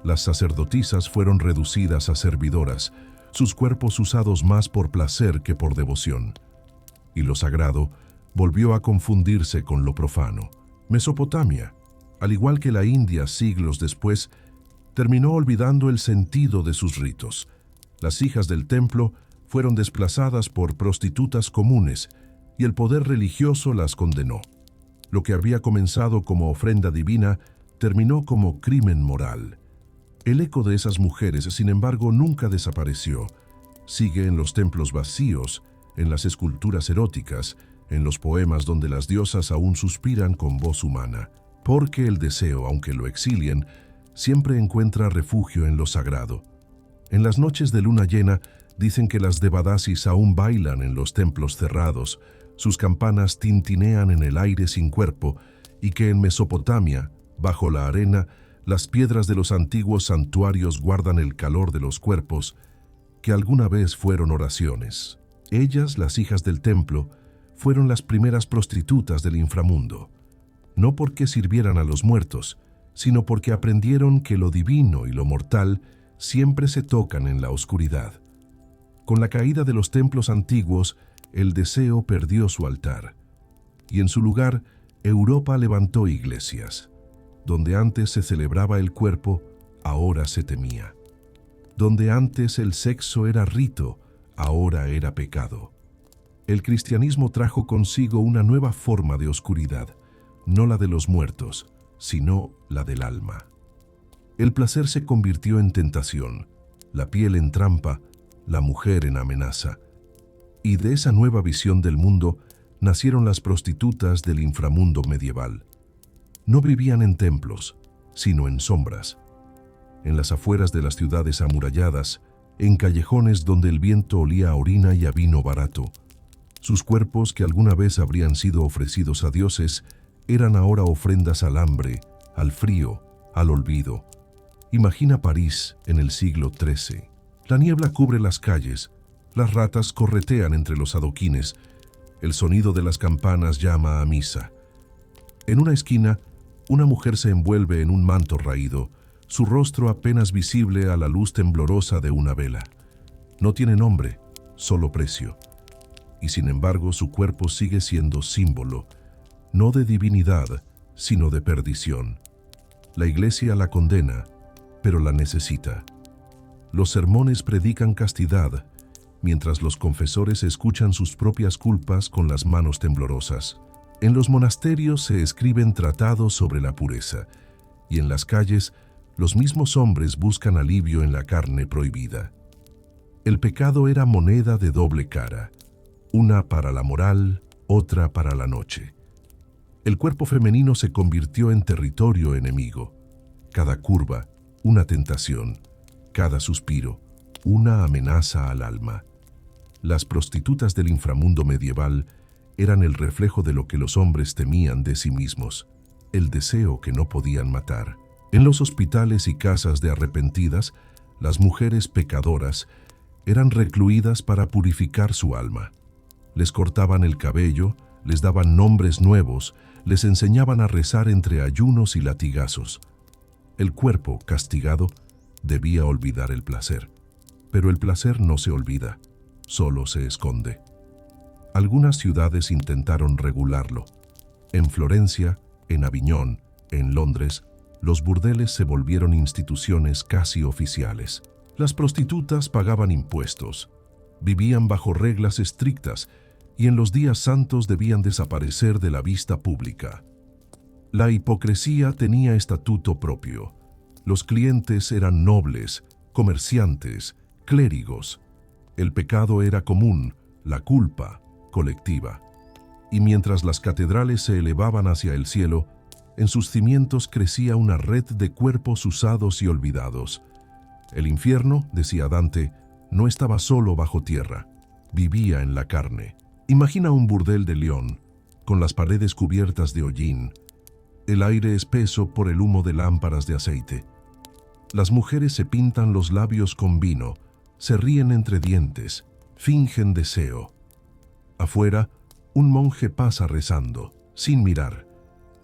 Las sacerdotisas fueron reducidas a servidoras, sus cuerpos usados más por placer que por devoción. Y lo sagrado volvió a confundirse con lo profano. Mesopotamia, al igual que la India siglos después, terminó olvidando el sentido de sus ritos. Las hijas del templo fueron desplazadas por prostitutas comunes y el poder religioso las condenó. Lo que había comenzado como ofrenda divina terminó como crimen moral. El eco de esas mujeres, sin embargo, nunca desapareció. Sigue en los templos vacíos, en las esculturas eróticas, en los poemas donde las diosas aún suspiran con voz humana. Porque el deseo, aunque lo exilien, siempre encuentra refugio en lo sagrado. En las noches de luna llena, dicen que las devadasis aún bailan en los templos cerrados, sus campanas tintinean en el aire sin cuerpo, y que en Mesopotamia, bajo la arena, las piedras de los antiguos santuarios guardan el calor de los cuerpos, que alguna vez fueron oraciones. Ellas, las hijas del templo, fueron las primeras prostitutas del inframundo, no porque sirvieran a los muertos, sino porque aprendieron que lo divino y lo mortal siempre se tocan en la oscuridad. Con la caída de los templos antiguos, el deseo perdió su altar, y en su lugar, Europa levantó iglesias. Donde antes se celebraba el cuerpo, ahora se temía. Donde antes el sexo era rito, ahora era pecado. El cristianismo trajo consigo una nueva forma de oscuridad, no la de los muertos, sino la del alma. El placer se convirtió en tentación, la piel en trampa, la mujer en amenaza. Y de esa nueva visión del mundo nacieron las prostitutas del inframundo medieval. No vivían en templos, sino en sombras, en las afueras de las ciudades amuralladas, en callejones donde el viento olía a orina y a vino barato. Sus cuerpos, que alguna vez habrían sido ofrecidos a dioses, eran ahora ofrendas al hambre, al frío, al olvido. Imagina París en el siglo XIII. La niebla cubre las calles, las ratas corretean entre los adoquines, el sonido de las campanas llama a misa. En una esquina, una mujer se envuelve en un manto raído, su rostro apenas visible a la luz temblorosa de una vela. No tiene nombre, solo precio. Y sin embargo, su cuerpo sigue siendo símbolo, no de divinidad, sino de perdición. La Iglesia la condena, pero la necesita. Los sermones predican castidad, mientras los confesores escuchan sus propias culpas con las manos temblorosas. En los monasterios se escriben tratados sobre la pureza, y en las calles los mismos hombres buscan alivio en la carne prohibida. El pecado era moneda de doble cara, una para la moral, otra para la noche. El cuerpo femenino se convirtió en territorio enemigo. Cada curva, una tentación, cada suspiro, una amenaza al alma. Las prostitutas del inframundo medieval eran el reflejo de lo que los hombres temían de sí mismos, el deseo que no podían matar. En los hospitales y casas de arrepentidas, las mujeres pecadoras eran recluidas para purificar su alma. Les cortaban el cabello, les daban nombres nuevos, les enseñaban a rezar entre ayunos y latigazos. El cuerpo, castigado, debía olvidar el placer. Pero el placer no se olvida, solo se esconde. Algunas ciudades intentaron regularlo. En Florencia, en Aviñón, en Londres, los burdeles se volvieron instituciones casi oficiales. Las prostitutas pagaban impuestos, vivían bajo reglas estrictas y en los días santos debían desaparecer de la vista pública. La hipocresía tenía estatuto propio. Los clientes eran nobles, comerciantes, clérigos. El pecado era común, la culpa colectiva. Y mientras las catedrales se elevaban hacia el cielo, en sus cimientos crecía una red de cuerpos usados y olvidados. El infierno, decía Dante, no estaba solo bajo tierra, vivía en la carne. Imagina un burdel de León, con las paredes cubiertas de hollín, el aire espeso por el humo de lámparas de aceite. Las mujeres se pintan los labios con vino, se ríen entre dientes, fingen deseo. Afuera, un monje pasa rezando, sin mirar,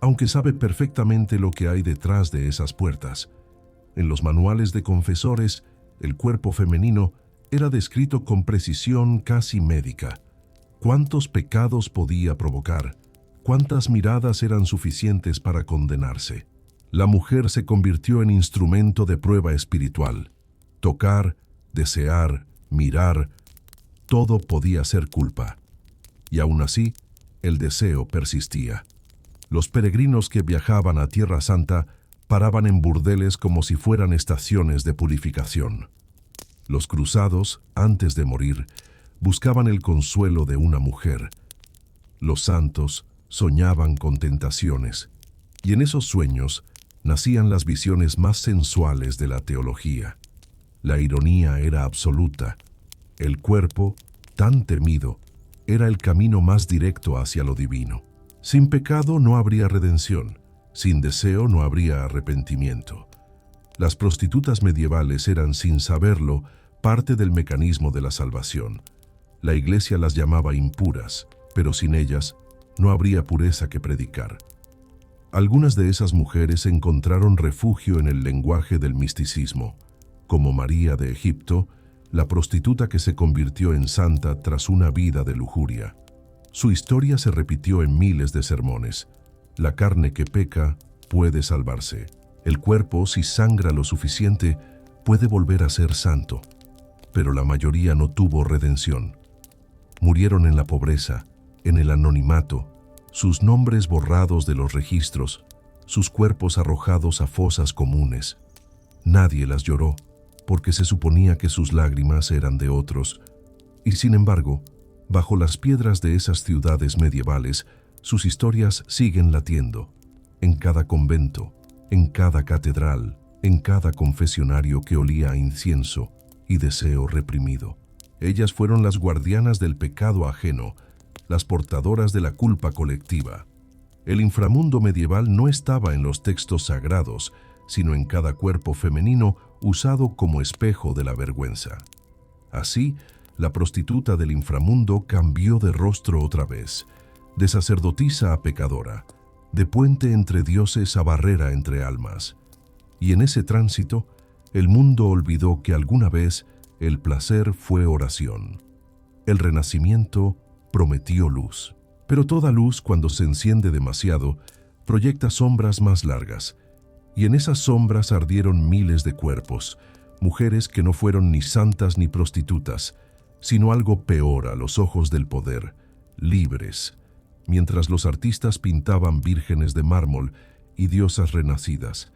aunque sabe perfectamente lo que hay detrás de esas puertas. En los manuales de confesores, el cuerpo femenino era descrito con precisión casi médica. ¿Cuántos pecados podía provocar? ¿Cuántas miradas eran suficientes para condenarse? La mujer se convirtió en instrumento de prueba espiritual. Tocar, desear, mirar, todo podía ser culpa. Y aún así, el deseo persistía. Los peregrinos que viajaban a Tierra Santa paraban en burdeles como si fueran estaciones de purificación. Los cruzados, antes de morir, buscaban el consuelo de una mujer. Los santos soñaban con tentaciones, y en esos sueños nacían las visiones más sensuales de la teología. La ironía era absoluta. El cuerpo, tan temido, era el camino más directo hacia lo divino. Sin pecado no habría redención, sin deseo no habría arrepentimiento. Las prostitutas medievales eran, sin saberlo, parte del mecanismo de la salvación. La Iglesia las llamaba impuras, pero sin ellas no habría pureza que predicar. Algunas de esas mujeres encontraron refugio en el lenguaje del misticismo. Como María de Egipto, la prostituta que se convirtió en santa tras una vida de lujuria. Su historia se repitió en miles de sermones. La carne que peca puede salvarse. El cuerpo, si sangra lo suficiente, puede volver a ser santo. Pero la mayoría no tuvo redención. Murieron en la pobreza, en el anonimato, sus nombres borrados de los registros, sus cuerpos arrojados a fosas comunes. Nadie las lloró, porque se suponía que sus lágrimas eran de otros. Y sin embargo, bajo las piedras de esas ciudades medievales, sus historias siguen latiendo. En cada convento, en cada catedral, en cada confesionario que olía a incienso y deseo reprimido. Ellas fueron las guardianas del pecado ajeno, las portadoras de la culpa colectiva. El inframundo medieval no estaba en los textos sagrados, sino en cada cuerpo femenino usado como espejo de la vergüenza. Así, la prostituta del inframundo cambió de rostro otra vez, de sacerdotisa a pecadora, de puente entre dioses a barrera entre almas. Y en ese tránsito, el mundo olvidó que alguna vez el placer fue oración. El renacimiento prometió luz. Pero toda luz, cuando se enciende demasiado, proyecta sombras más largas. Y en esas sombras ardieron miles de cuerpos, mujeres que no fueron ni santas ni prostitutas, sino algo peor a los ojos del poder, libres, mientras los artistas pintaban vírgenes de mármol y diosas renacidas.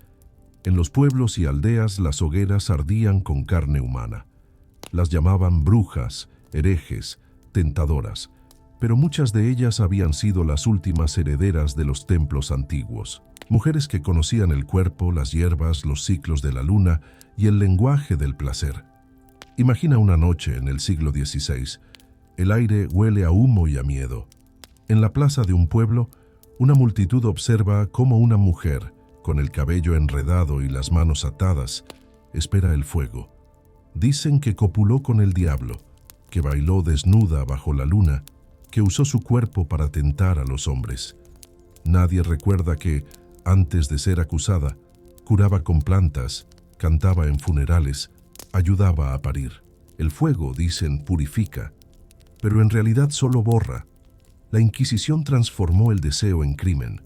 En los pueblos y aldeas las hogueras ardían con carne humana. Las llamaban brujas, herejes, tentadoras, pero muchas de ellas habían sido las últimas herederas de los templos antiguos. Mujeres que conocían el cuerpo, las hierbas, los ciclos de la luna y el lenguaje del placer. Imagina una noche en el siglo XVI. El aire huele a humo y a miedo. En la plaza de un pueblo, una multitud observa cómo una mujer, con el cabello enredado y las manos atadas, espera el fuego. Dicen que copuló con el diablo, que bailó desnuda bajo la luna, que usó su cuerpo para tentar a los hombres. Nadie recuerda que, antes de ser acusada, curaba con plantas, cantaba en funerales, ayudaba a parir. El fuego, dicen, purifica, pero en realidad solo borra. La Inquisición transformó el deseo en crimen.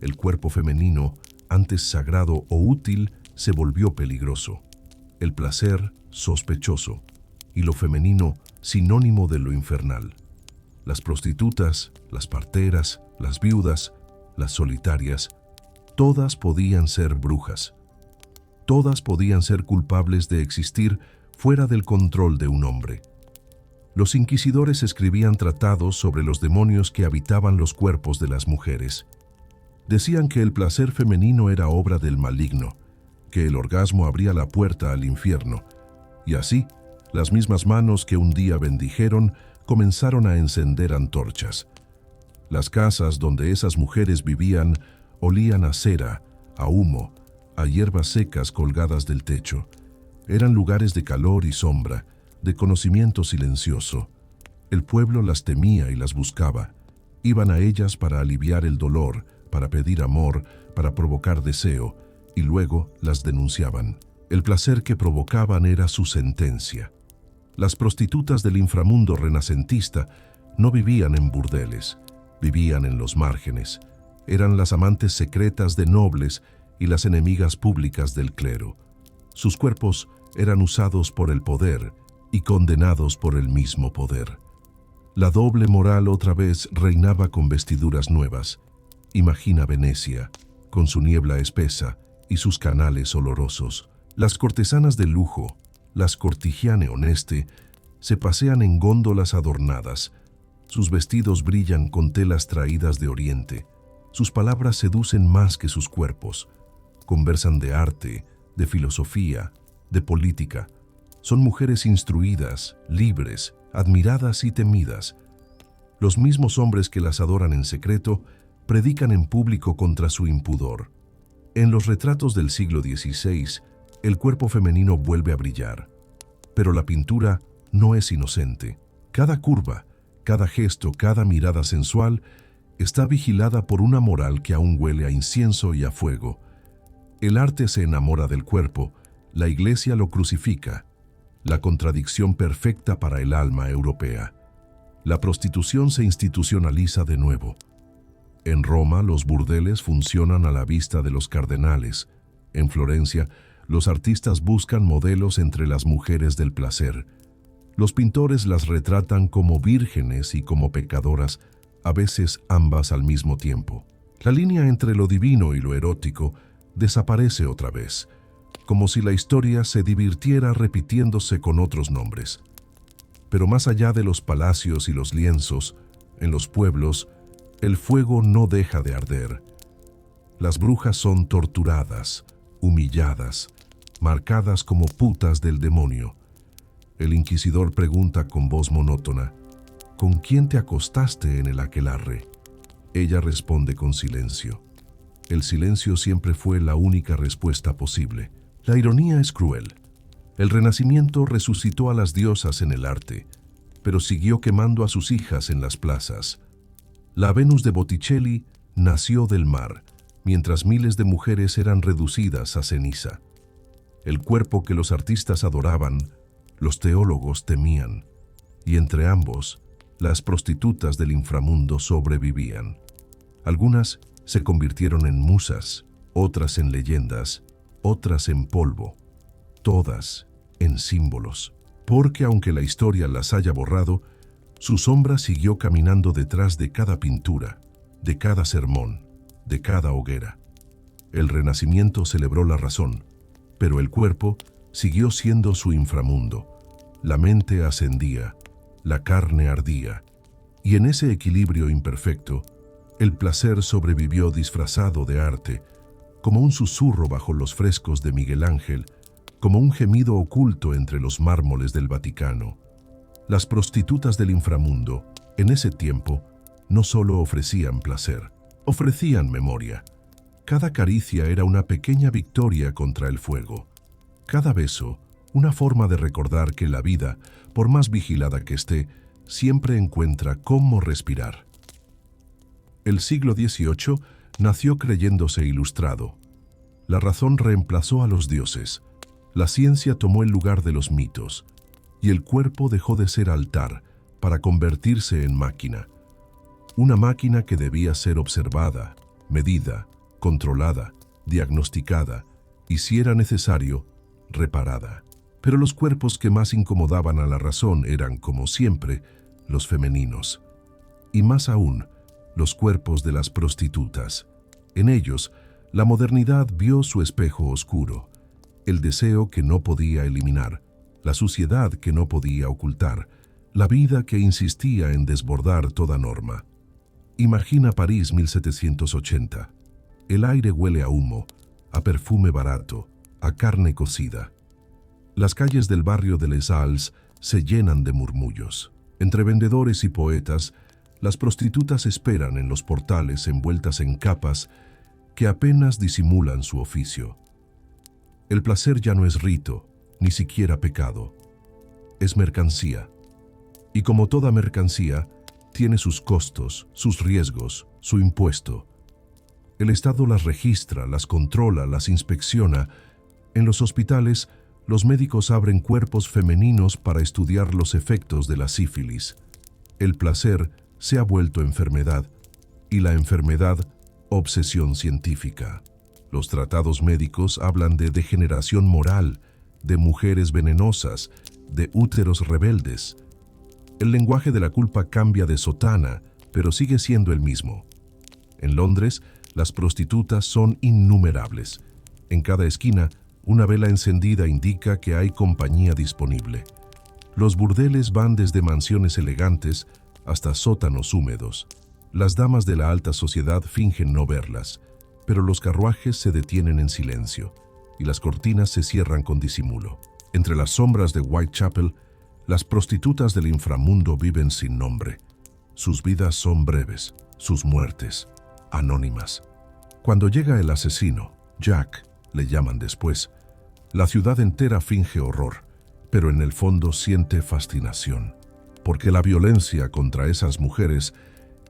El cuerpo femenino, antes sagrado o útil, se volvió peligroso. El placer, sospechoso, y lo femenino, sinónimo de lo infernal. Las prostitutas, las parteras, las viudas, las solitarias, todas podían ser brujas. Todas podían ser culpables de existir fuera del control de un hombre. Los inquisidores escribían tratados sobre los demonios que habitaban los cuerpos de las mujeres. Decían que el placer femenino era obra del maligno, que el orgasmo abría la puerta al infierno, y así, las mismas manos que un día bendijeron comenzaron a encender antorchas. Las casas donde esas mujeres vivían olían a cera, a humo, a hierbas secas colgadas del techo. Eran lugares de calor y sombra, de conocimiento silencioso. El pueblo las temía y las buscaba. Iban a ellas para aliviar el dolor, para pedir amor, para provocar deseo, y luego las denunciaban. El placer que provocaban era su sentencia. Las prostitutas del inframundo renacentista no vivían en burdeles, vivían en los márgenes. Eran las amantes secretas de nobles y las enemigas públicas del clero. Sus cuerpos eran usados por el poder y condenados por el mismo poder. La doble moral otra vez reinaba con vestiduras nuevas. Imagina Venecia, con su niebla espesa y sus canales olorosos. Las cortesanas de lujo, las cortigiane honeste, se pasean en góndolas adornadas. Sus vestidos brillan con telas traídas de Oriente. Sus palabras seducen más que sus cuerpos. Conversan de arte, de filosofía, de política. Son mujeres instruidas, libres, admiradas y temidas. Los mismos hombres que las adoran en secreto predican en público contra su impudor. En los retratos del siglo XVI, el cuerpo femenino vuelve a brillar. Pero la pintura no es inocente. Cada curva, cada gesto, cada mirada sensual está vigilada por una moral que aún huele a incienso y a fuego. El arte se enamora del cuerpo, la iglesia lo crucifica. la contradicción perfecta para el alma europea. La prostitución se institucionaliza de nuevo. En Roma, los burdeles funcionan a la vista de los cardenales. En Florencia, los artistas buscan modelos entre las mujeres del placer. Los pintores las retratan como vírgenes y como pecadoras, a veces ambas al mismo tiempo. La línea entre lo divino y lo erótico desaparece otra vez, como si la historia se divirtiera repitiéndose con otros nombres. Pero más allá de los palacios y los lienzos, en los pueblos, el fuego no deja de arder. Las brujas son torturadas, humilladas, marcadas como putas del demonio. El inquisidor pregunta con voz monótona: ¿con quién te acostaste en el aquelarre? Ella responde con silencio. El silencio siempre fue la única respuesta posible. La ironía es cruel. El Renacimiento resucitó a las diosas en el arte, pero siguió quemando a sus hijas en las plazas. La Venus de Botticelli nació del mar, mientras miles de mujeres eran reducidas a ceniza. El cuerpo que los artistas adoraban, los teólogos temían, y entre ambos, las prostitutas del inframundo sobrevivían. Algunas se convirtieron en musas, otras en leyendas, otras en polvo, todas en símbolos. Porque aunque la historia las haya borrado, su sombra siguió caminando detrás de cada pintura, de cada sermón, de cada hoguera. El Renacimiento celebró la razón, pero el cuerpo siguió siendo su inframundo. La mente ascendía, la carne ardía, y en ese equilibrio imperfecto, el placer sobrevivió disfrazado de arte, como un susurro bajo los frescos de Miguel Ángel, como un gemido oculto entre los mármoles del Vaticano. Las prostitutas del inframundo, en ese tiempo, no solo ofrecían placer, ofrecían memoria. Cada caricia era una pequeña victoria contra el fuego. Cada beso, una forma de recordar que la vida, por más vigilada que esté, siempre encuentra cómo respirar. El siglo XVIII nació creyéndose ilustrado. La razón reemplazó a los dioses. La ciencia tomó el lugar de los mitos, y el cuerpo dejó de ser altar para convertirse en máquina. Una máquina que debía ser observada, medida, controlada, diagnosticada y, si era necesario, reparada. Pero los cuerpos que más incomodaban a la razón eran, como siempre, los femeninos. Y más aún, los cuerpos de las prostitutas. En ellos, la modernidad vio su espejo oscuro, el deseo que no podía eliminar, la suciedad que no podía ocultar, la vida que insistía en desbordar toda norma. Imagina París 1780. El aire huele a humo, a perfume barato, a carne cocida. Las calles del barrio de Les Halles se llenan de murmullos. Entre vendedores y poetas, las prostitutas esperan en los portales envueltas en capas que apenas disimulan su oficio. El placer ya no es rito, ni siquiera pecado. Es mercancía. Y como toda mercancía, tiene sus costos, sus riesgos, su impuesto. El Estado las registra, las controla, las inspecciona. En los hospitales, los médicos abren cuerpos femeninos para estudiar los efectos de la sífilis. El placer se ha vuelto enfermedad, y la enfermedad, obsesión científica. Los tratados médicos hablan de degeneración moral, de mujeres venenosas, de úteros rebeldes. El lenguaje de la culpa cambia de sotana, pero sigue siendo el mismo. En Londres, las prostitutas son innumerables. En cada esquina, una vela encendida indica que hay compañía disponible. Los burdeles van desde mansiones elegantes hasta sótanos húmedos. Las damas de la alta sociedad fingen no verlas, pero los carruajes se detienen en silencio y las cortinas se cierran con disimulo. Entre las sombras de Whitechapel, las prostitutas del inframundo viven sin nombre. Sus vidas son breves, sus muertes, anónimas. Cuando llega el asesino, Jack, le llaman después, la ciudad entera finge horror, pero en el fondo siente fascinación, porque la violencia contra esas mujeres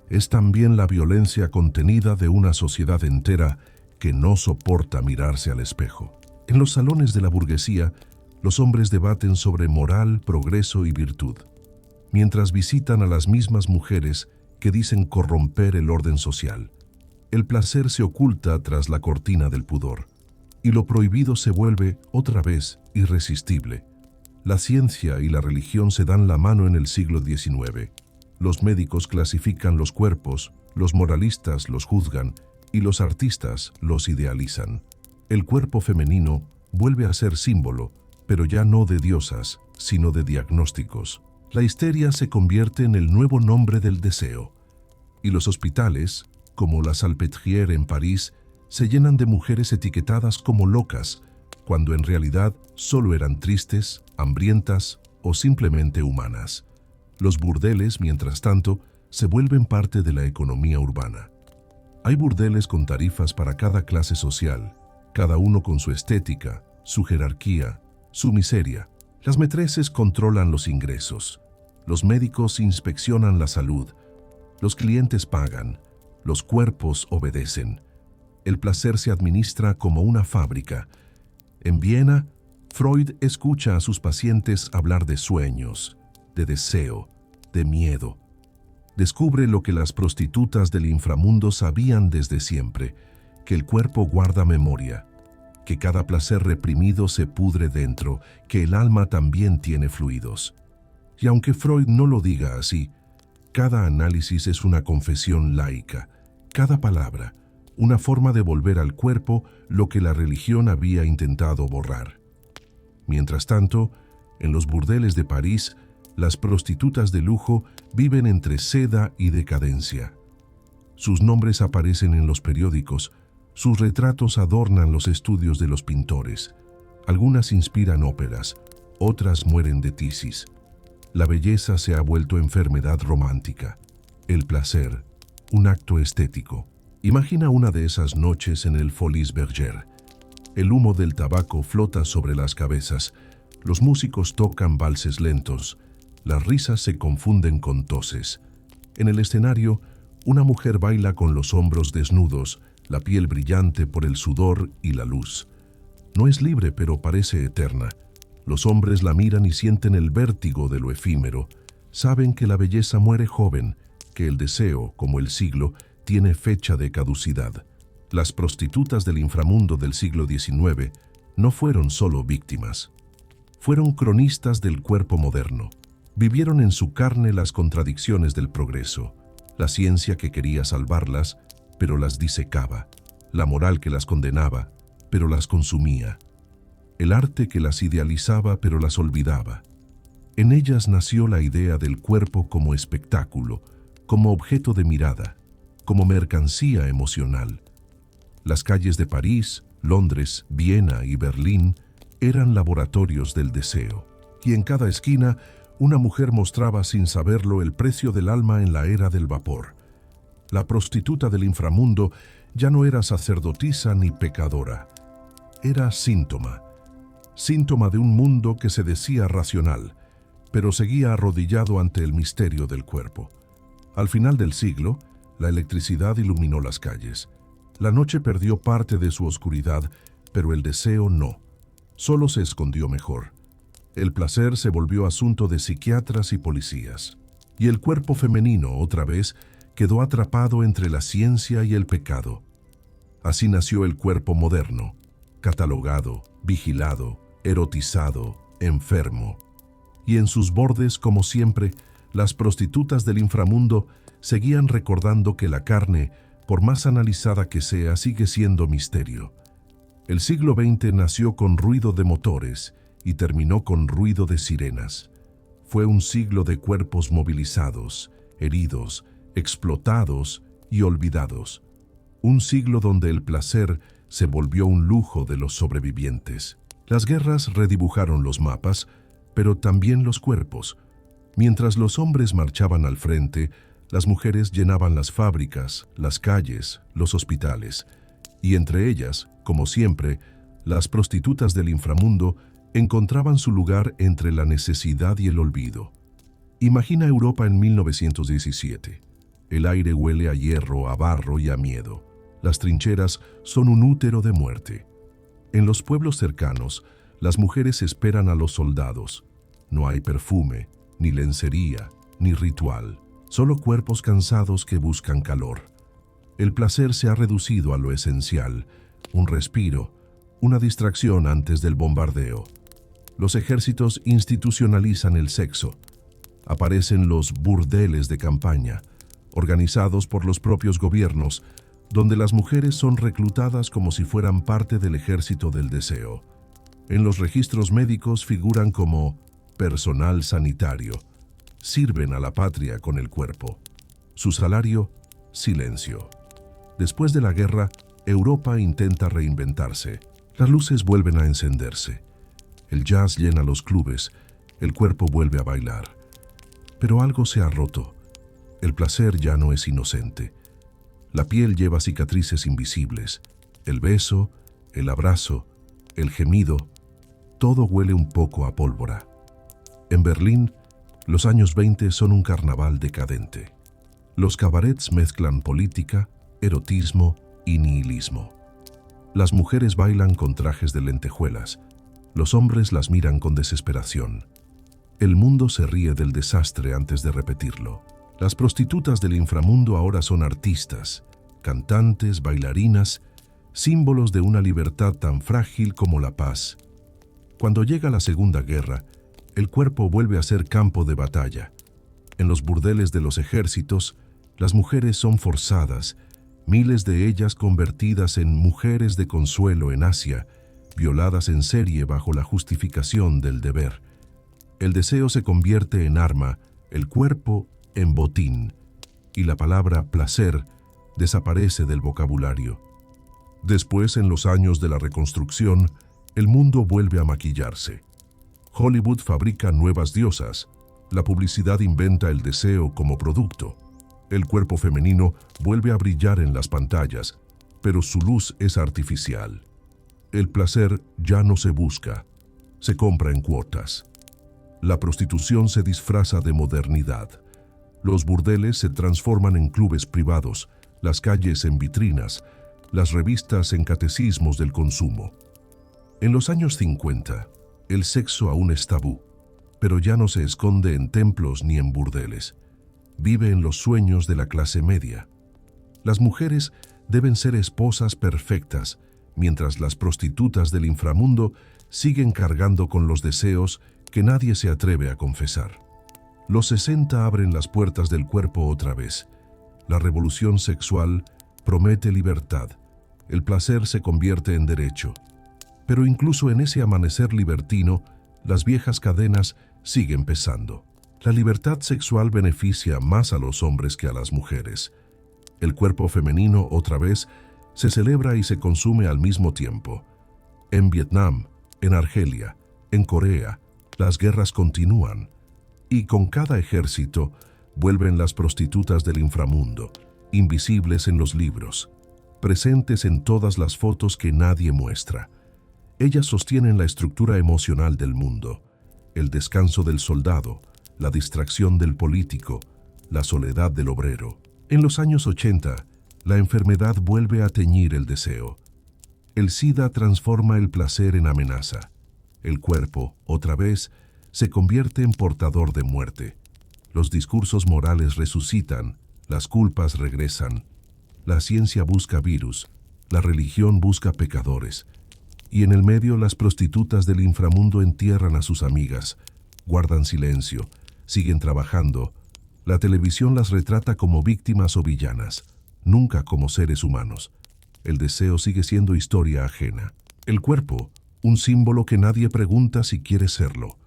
es también la violencia contenida de una sociedad entera que no soporta mirarse al espejo. En los salones de la burguesía, Los hombres debaten sobre moral, progreso y virtud, mientras visitan a las mismas mujeres que dicen corromper el orden social. El placer se oculta tras la cortina del pudor, y lo prohibido se vuelve, otra vez, irresistible. La ciencia y la religión se dan la mano en el siglo XIX. Los médicos clasifican los cuerpos, los moralistas los juzgan y los artistas los idealizan. El cuerpo femenino vuelve a ser símbolo, pero ya no de diosas, sino de diagnósticos. La histeria se convierte en el nuevo nombre del deseo, y los hospitales, como la Salpêtrière en París, se llenan de mujeres etiquetadas como locas, cuando en realidad solo eran tristes, hambrientas o simplemente humanas. Los burdeles, mientras tanto, se vuelven parte de la economía urbana. Hay burdeles con tarifas para cada clase social, cada uno con su estética, su jerarquía, su miseria. Las maîtresses controlan los ingresos, los médicos inspeccionan la salud, los clientes pagan, los cuerpos obedecen. El placer se administra como una fábrica. En Viena, Freud escucha a sus pacientes hablar de sueños, de deseo, de miedo. Descubre lo que las prostitutas del inframundo sabían desde siempre, que el cuerpo guarda memoria, que cada placer reprimido se pudre dentro, que el alma también tiene fluidos. Y aunque Freud no lo diga así, cada análisis es una confesión laica, cada palabra, una forma de volver al cuerpo lo que la religión había intentado borrar. Mientras tanto, en los burdeles de París, las prostitutas de lujo viven entre seda y decadencia. Sus nombres aparecen en los periódicos, sus retratos adornan los estudios de los pintores. Algunas inspiran óperas, otras mueren de tisis. La belleza se ha vuelto enfermedad romántica. El placer, un acto estético. Imagina una de esas noches en el Folies Bergère. El humo del tabaco flota sobre las cabezas, los músicos tocan valses lentos, las risas se confunden con toses. En el escenario, una mujer baila con los hombros desnudos, la piel brillante por el sudor y la luz. No es libre, pero parece eterna. Los hombres la miran y sienten el vértigo de lo efímero. Saben que la belleza muere joven, que el deseo, como el siglo, tiene fecha de caducidad. Las prostitutas del inframundo del siglo XIX no fueron solo víctimas. Fueron cronistas del cuerpo moderno. Vivieron en su carne las contradicciones del progreso, la ciencia que quería salvarlas, pero las disecaba, la moral que las condenaba, pero las consumía, el arte que las idealizaba, pero las olvidaba. En ellas nació la idea del cuerpo como espectáculo, como objeto de mirada, como mercancía emocional. Las calles de París, Londres, Viena y Berlín eran laboratorios del deseo, y en cada esquina una mujer mostraba sin saberlo el precio del alma en la era del vapor. La prostituta del inframundo ya no era sacerdotisa ni pecadora. Era síntoma de un mundo que se decía racional, pero seguía arrodillado ante el misterio del cuerpo. Al final del siglo, la electricidad iluminó las calles. La noche perdió parte de su oscuridad, pero el deseo no. Solo se escondió mejor. El placer se volvió asunto de psiquiatras y policías. Y el cuerpo femenino, otra vez, quedó atrapado entre la ciencia y el pecado. Así nació el cuerpo moderno, catalogado, vigilado, erotizado, enfermo. Y en sus bordes, como siempre, las prostitutas del inframundo seguían recordando que la carne, por más analizada que sea, sigue siendo misterio. El siglo XX nació con ruido de motores y terminó con ruido de sirenas. Fue un siglo de cuerpos movilizados, heridos, explotados y olvidados. Un siglo donde el placer se volvió un lujo de los sobrevivientes. Las guerras redibujaron los mapas, pero también los cuerpos. Mientras los hombres marchaban al frente, las mujeres llenaban las fábricas, las calles, los hospitales. Y entre ellas, como siempre, las prostitutas del inframundo encontraban su lugar entre la necesidad y el olvido. Imagina Europa en 1917. El aire huele a hierro, a barro y a miedo. Las trincheras son un útero de muerte. En los pueblos cercanos, Las mujeres esperan a los soldados. No hay perfume, ni lencería, ni ritual. Solo cuerpos cansados que buscan calor. El placer se ha reducido a lo esencial, un respiro, una distracción antes del bombardeo. Los ejércitos institucionalizan el sexo. Aparecen los burdeles de campaña, organizados por los propios gobiernos, donde las mujeres son reclutadas como si fueran parte del ejército del deseo. En los registros médicos figuran como personal sanitario. Sirven a la patria con el cuerpo. Su salario, silencio. Después de la guerra, Europa intenta reinventarse. Las luces vuelven a encenderse. El jazz llena los clubes. El cuerpo vuelve a bailar. Pero algo se ha roto. El placer ya no es inocente. La piel lleva cicatrices invisibles. El beso, el abrazo, el gemido, todo huele un poco a pólvora. En Berlín, los años 20 son un carnaval decadente. Los cabarets mezclan política, erotismo y nihilismo. Las mujeres bailan con trajes de lentejuelas. Los hombres las miran con desesperación. El mundo se ríe del desastre antes de repetirlo. Las prostitutas del inframundo ahora son artistas, cantantes, bailarinas, símbolos de una libertad tan frágil como la paz. Cuando llega la Segunda Guerra, el cuerpo vuelve a ser campo de batalla. En los burdeles de los ejércitos, las mujeres son forzadas, miles de ellas convertidas en mujeres de consuelo en Asia, violadas en serie bajo la justificación del deber. El deseo se convierte en arma, el cuerpo en botín, y la palabra placer desaparece del vocabulario. Después, en los años de la reconstrucción, el mundo vuelve a maquillarse. Hollywood fabrica nuevas diosas, la publicidad inventa el deseo como producto. El cuerpo femenino vuelve a brillar en las pantallas, pero su luz es artificial. El placer ya no se busca, se compra en cuotas. La prostitución se disfraza de modernidad. Los burdeles se transforman en clubes privados, las calles en vitrinas, las revistas en catecismos del consumo. En los años 50, el sexo aún es tabú, pero ya no se esconde en templos ni en burdeles. Vive en los sueños de la clase media. Las mujeres deben ser esposas perfectas, mientras las prostitutas del inframundo siguen cargando con los deseos que nadie se atreve a confesar. Los 60 abren las puertas del cuerpo otra vez. La revolución sexual promete libertad. El placer se convierte en derecho. Pero incluso en ese amanecer libertino, las viejas cadenas siguen pesando. La libertad sexual beneficia más a los hombres que a las mujeres. El cuerpo femenino, otra vez, se celebra y se consume al mismo tiempo. En Vietnam, en Argelia, en Corea, las guerras continúan. Y con cada ejército vuelven las prostitutas del inframundo, invisibles en los libros, presentes en todas las fotos que nadie muestra. Ellas sostienen la estructura emocional del mundo, el descanso del soldado, la distracción del político, la soledad del obrero. En los años 80, la enfermedad vuelve a teñir el deseo. El SIDA transforma el placer en amenaza. El cuerpo, otra vez, se convierte en portador de muerte. Los discursos morales resucitan, las culpas regresan. La ciencia busca virus, la religión busca pecadores. Y en el medio las prostitutas del inframundo entierran a sus amigas, guardan silencio, siguen trabajando. La televisión las retrata como víctimas o villanas, nunca como seres humanos. El deseo sigue siendo historia ajena. El cuerpo, un símbolo que nadie pregunta si quiere serlo.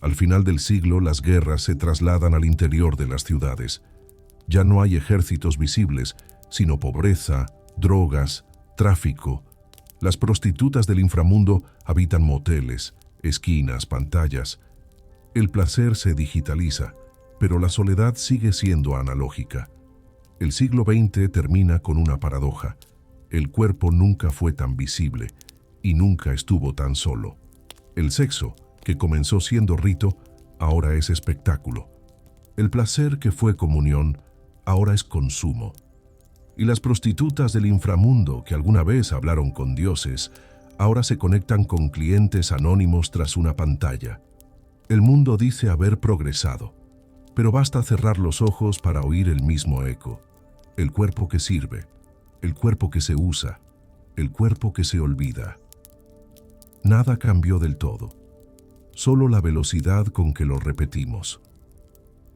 Al final del siglo, las guerras se trasladan al interior de las ciudades. Ya no hay ejércitos visibles, sino pobreza, drogas, tráfico. Las prostitutas del inframundo habitan moteles, esquinas, pantallas. El placer se digitaliza, pero la soledad sigue siendo analógica. El siglo XX termina con una paradoja. El cuerpo nunca fue tan visible y nunca estuvo tan solo. El sexo, que comenzó siendo rito, ahora es espectáculo. El placer, que fue comunión, ahora es consumo. Y las prostitutas del inframundo, que alguna vez hablaron con dioses, ahora se conectan con clientes anónimos tras una pantalla. El mundo dice haber progresado, pero basta cerrar los ojos para oír el mismo eco. El cuerpo que sirve, el cuerpo que se usa, el cuerpo que se olvida. Nada cambió del todo, solo la velocidad con que lo repetimos.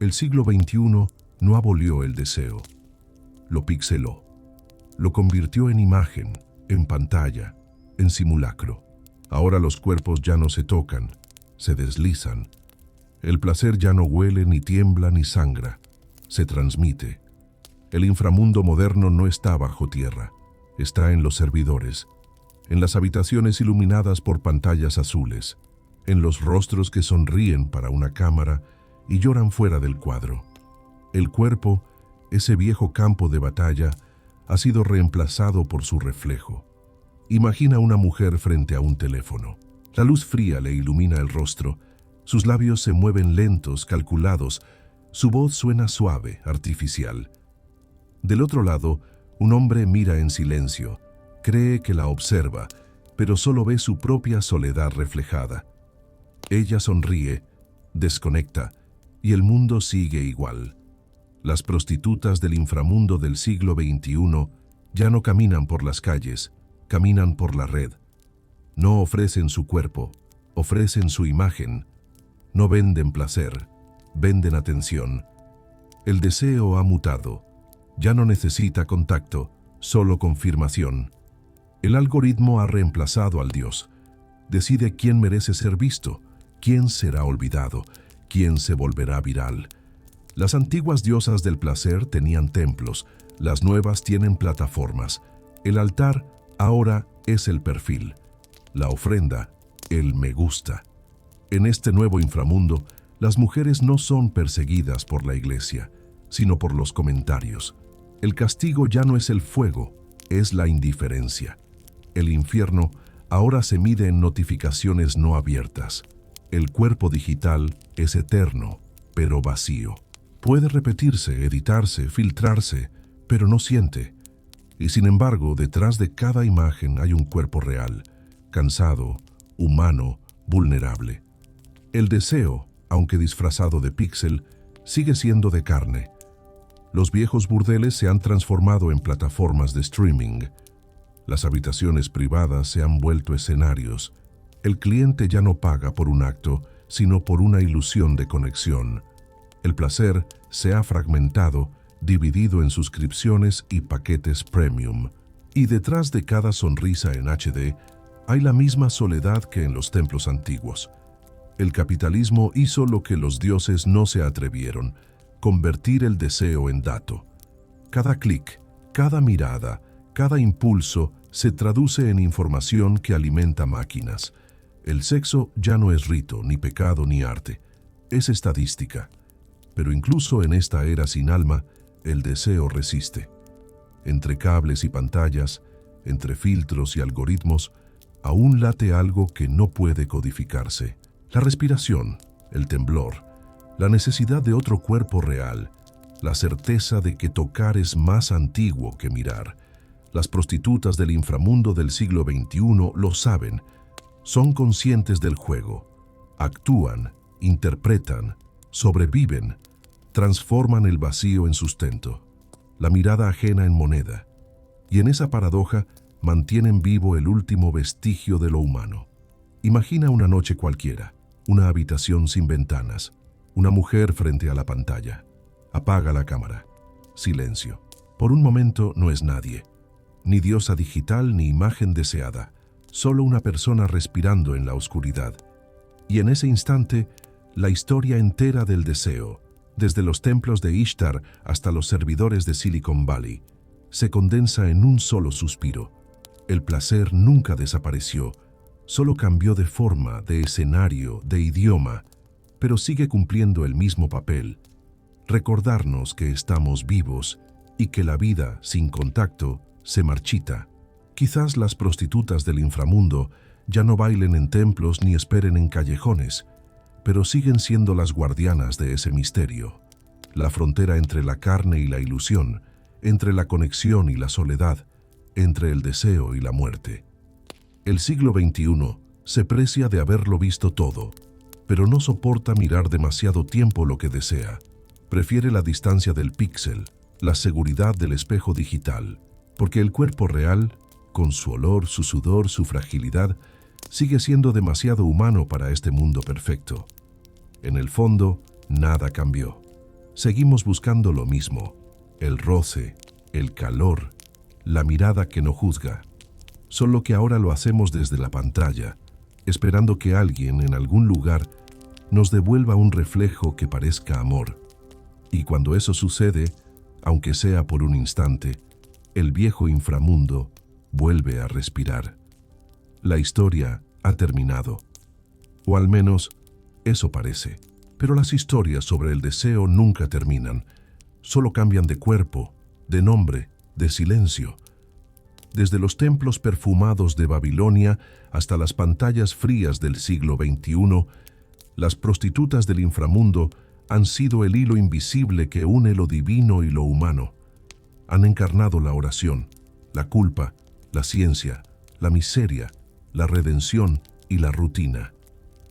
El siglo XXI no abolió el deseo, lo pixeló, lo convirtió en imagen, en pantalla, en simulacro. Ahora los cuerpos ya no se tocan, se deslizan. El placer ya no huele, ni tiembla, ni sangra, se transmite. El inframundo moderno no está bajo tierra, está en los servidores, en las habitaciones iluminadas por pantallas azules, en los rostros que sonríen para una cámara y lloran fuera del cuadro. El cuerpo, ese viejo campo de batalla, ha sido reemplazado por su reflejo. Imagina una mujer frente a un teléfono. La luz fría le ilumina el rostro, sus labios se mueven lentos, calculados, su voz suena suave, artificial. Del otro lado, un hombre mira en silencio, cree que la observa, pero solo ve su propia soledad reflejada. Ella sonríe, desconecta, y el mundo sigue igual. Las prostitutas del inframundo del siglo XXI ya no caminan por las calles, caminan por la red. No ofrecen su cuerpo, ofrecen su imagen. No venden placer, venden atención. El deseo ha mutado. Ya no necesita contacto, solo confirmación. El algoritmo ha reemplazado al Dios. Decide quién merece ser visto, quién será olvidado, quién se volverá viral. Las antiguas diosas del placer tenían templos, las nuevas tienen plataformas. El altar ahora es el perfil, la ofrenda, el me gusta. En este nuevo inframundo, las mujeres no son perseguidas por la iglesia, sino por los comentarios. El castigo ya no es el fuego, es la indiferencia. El infierno ahora se mide en notificaciones no abiertas. El cuerpo digital es eterno, pero vacío. Puede repetirse, editarse, filtrarse, pero no siente. Y sin embargo, detrás de cada imagen hay un cuerpo real, cansado, humano, vulnerable. El deseo, aunque disfrazado de píxel, sigue siendo de carne. Los viejos burdeles se han transformado en plataformas de streaming. Las habitaciones privadas se han vuelto escenarios. El cliente ya no paga por un acto, sino por una ilusión de conexión. El placer se ha fragmentado, dividido en suscripciones y paquetes premium. Y detrás de cada sonrisa en HD hay la misma soledad que en los templos antiguos. El capitalismo hizo lo que los dioses no se atrevieron: convertir el deseo en dato. Cada clic, cada mirada, cada impulso se traduce en información que alimenta máquinas. El sexo ya no es rito, ni pecado, ni arte. Es estadística. Pero incluso en esta era sin alma, el deseo resiste. Entre cables y pantallas, entre filtros y algoritmos, aún late algo que no puede codificarse. La respiración, el temblor, la necesidad de otro cuerpo real, la certeza de que tocar es más antiguo que mirar. Las prostitutas del inframundo del siglo XXI lo saben, son conscientes del juego, actúan, interpretan, sobreviven, transforman el vacío en sustento, la mirada ajena en moneda, y en esa paradoja mantienen vivo el último vestigio de lo humano. Imagina una noche cualquiera, una habitación sin ventanas, una mujer frente a la pantalla. Apaga la cámara. Silencio. Por un momento no es nadie, ni diosa digital ni imagen deseada, solo una persona respirando en la oscuridad. Y en ese instante, la historia entera del deseo, desde los templos de Ishtar hasta los servidores de Silicon Valley, se condensa en un solo suspiro. El placer nunca desapareció, solo cambió de forma, de escenario, de idioma, pero sigue cumpliendo el mismo papel: recordarnos que estamos vivos y que la vida sin contacto se marchita. Quizás las prostitutas del inframundo ya no bailen en templos ni esperen en callejones, pero siguen siendo las guardianas de ese misterio, la frontera entre la carne y la ilusión, entre la conexión y la soledad, entre el deseo y la muerte. El siglo XXI se precia de haberlo visto todo, pero no soporta mirar demasiado tiempo lo que desea. Prefiere la distancia del píxel, la seguridad del espejo digital, porque el cuerpo real, con su olor, su sudor, su fragilidad, sigue siendo demasiado humano para este mundo perfecto. En el fondo, nada cambió. Seguimos buscando lo mismo: el roce, el calor, la mirada que no juzga. Solo que ahora lo hacemos desde la pantalla, esperando que alguien en algún lugar nos devuelva un reflejo que parezca amor. Y cuando eso sucede, aunque sea por un instante, el viejo inframundo vuelve a respirar. La historia ha terminado. O al menos, eso parece. Pero las historias sobre el deseo nunca terminan. Solo cambian de cuerpo, de nombre, de silencio. Desde los templos perfumados de Babilonia hasta las pantallas frías del siglo XXI, las prostitutas del inframundo han sido el hilo invisible que une lo divino y lo humano. Han encarnado la oración, la culpa, la ciencia, la miseria, la redención y la rutina.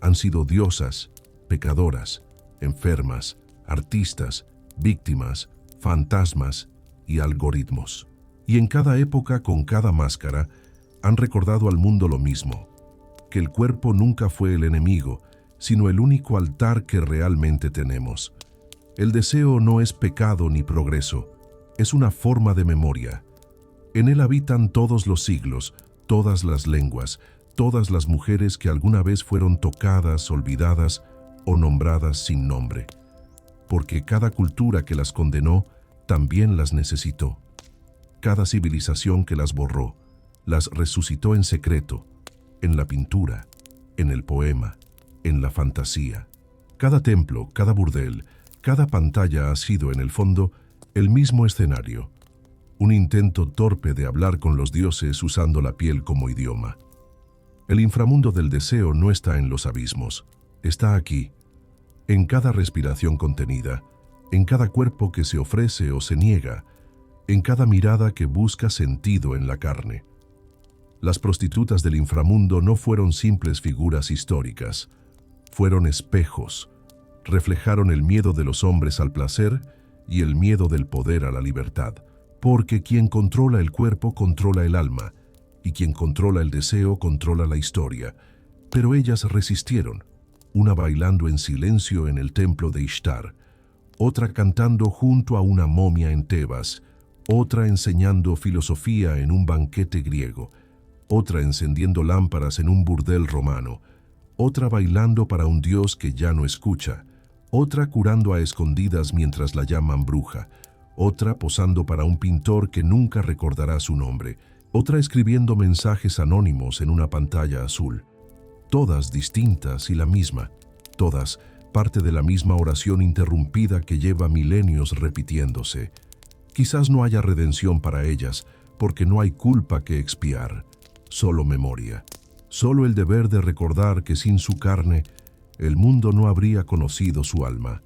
Han sido diosas, pecadoras, enfermas, artistas, víctimas, fantasmas y algoritmos. Y en cada época, con cada máscara, han recordado al mundo lo mismo: que el cuerpo nunca fue el enemigo, sino el único altar que realmente tenemos. El deseo no es pecado ni progreso, es una forma de memoria. En él habitan todos los siglos, todas las lenguas, todas las mujeres que alguna vez fueron tocadas, olvidadas o nombradas sin nombre. Porque cada cultura que las condenó también las necesitó. Cada civilización que las borró, las resucitó en secreto, en la pintura, en el poema, en la fantasía. Cada templo, cada burdel, cada pantalla ha sido, en el fondo, el mismo escenario. Un intento torpe de hablar con los dioses usando la piel como idioma. El inframundo del deseo no está en los abismos, está aquí, en cada respiración contenida, en cada cuerpo que se ofrece o se niega, en cada mirada que busca sentido en la carne. Las prostitutas del inframundo no fueron simples figuras históricas, fueron espejos, reflejaron el miedo de los hombres al placer y el miedo del poder a la libertad, porque quien controla el cuerpo controla el alma, y quien controla el deseo controla la historia. Pero ellas resistieron, una bailando en silencio en el templo de Ishtar, otra cantando junto a una momia en Tebas, otra enseñando filosofía en un banquete griego, otra encendiendo lámparas en un burdel romano, otra bailando para un dios que ya no escucha, otra curando a escondidas mientras la llaman bruja, otra posando para un pintor que nunca recordará su nombre, otra escribiendo mensajes anónimos en una pantalla azul. Todas distintas y la misma, todas parte de la misma oración interrumpida que lleva milenios repitiéndose. Quizás no haya redención para ellas, porque no hay culpa que expiar, solo memoria, solo el deber de recordar que sin su carne, el mundo no habría conocido su alma.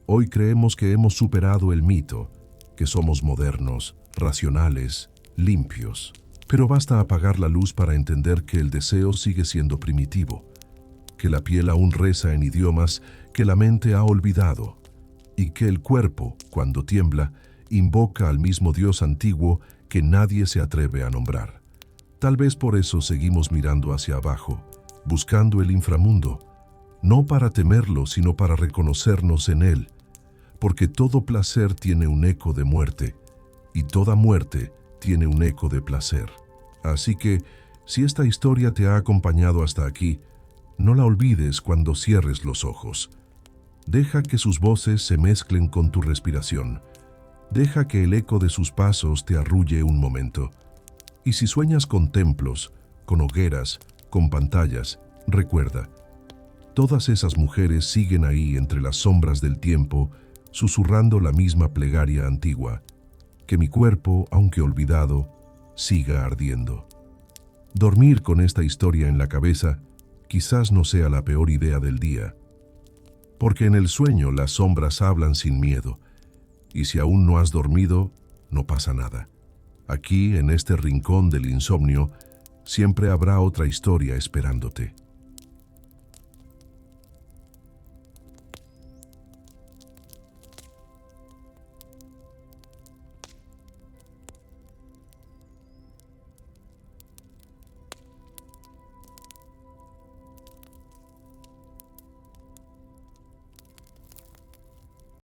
Hoy creemos que hemos superado el mito, que somos modernos, racionales, limpios. Pero basta apagar la luz para entender que el deseo sigue siendo primitivo, que la piel aún reza en idiomas que la mente ha olvidado, y que el cuerpo, cuando tiembla, invoca al mismo Dios antiguo que nadie se atreve a nombrar. Tal vez por eso seguimos mirando hacia abajo, buscando el inframundo, no para temerlo, sino para reconocernos en él, porque todo placer tiene un eco de muerte, y toda muerte tiene un eco de placer. Así que, si esta historia te ha acompañado hasta aquí, no la olvides cuando cierres los ojos. Deja que sus voces se mezclen con tu respiración. Deja que el eco de sus pasos te arrulle un momento. Y si sueñas con templos, con hogueras, con pantallas, recuerda, todas esas mujeres siguen ahí entre las sombras del tiempo, susurrando la misma plegaria antigua: que mi cuerpo, aunque olvidado, siga ardiendo. Dormir con esta historia en la cabeza quizás no sea la peor idea del día, porque en el sueño las sombras hablan sin miedo, y si aún no has dormido, no pasa nada. Aquí, en este rincón del insomnio, siempre habrá otra historia esperándote.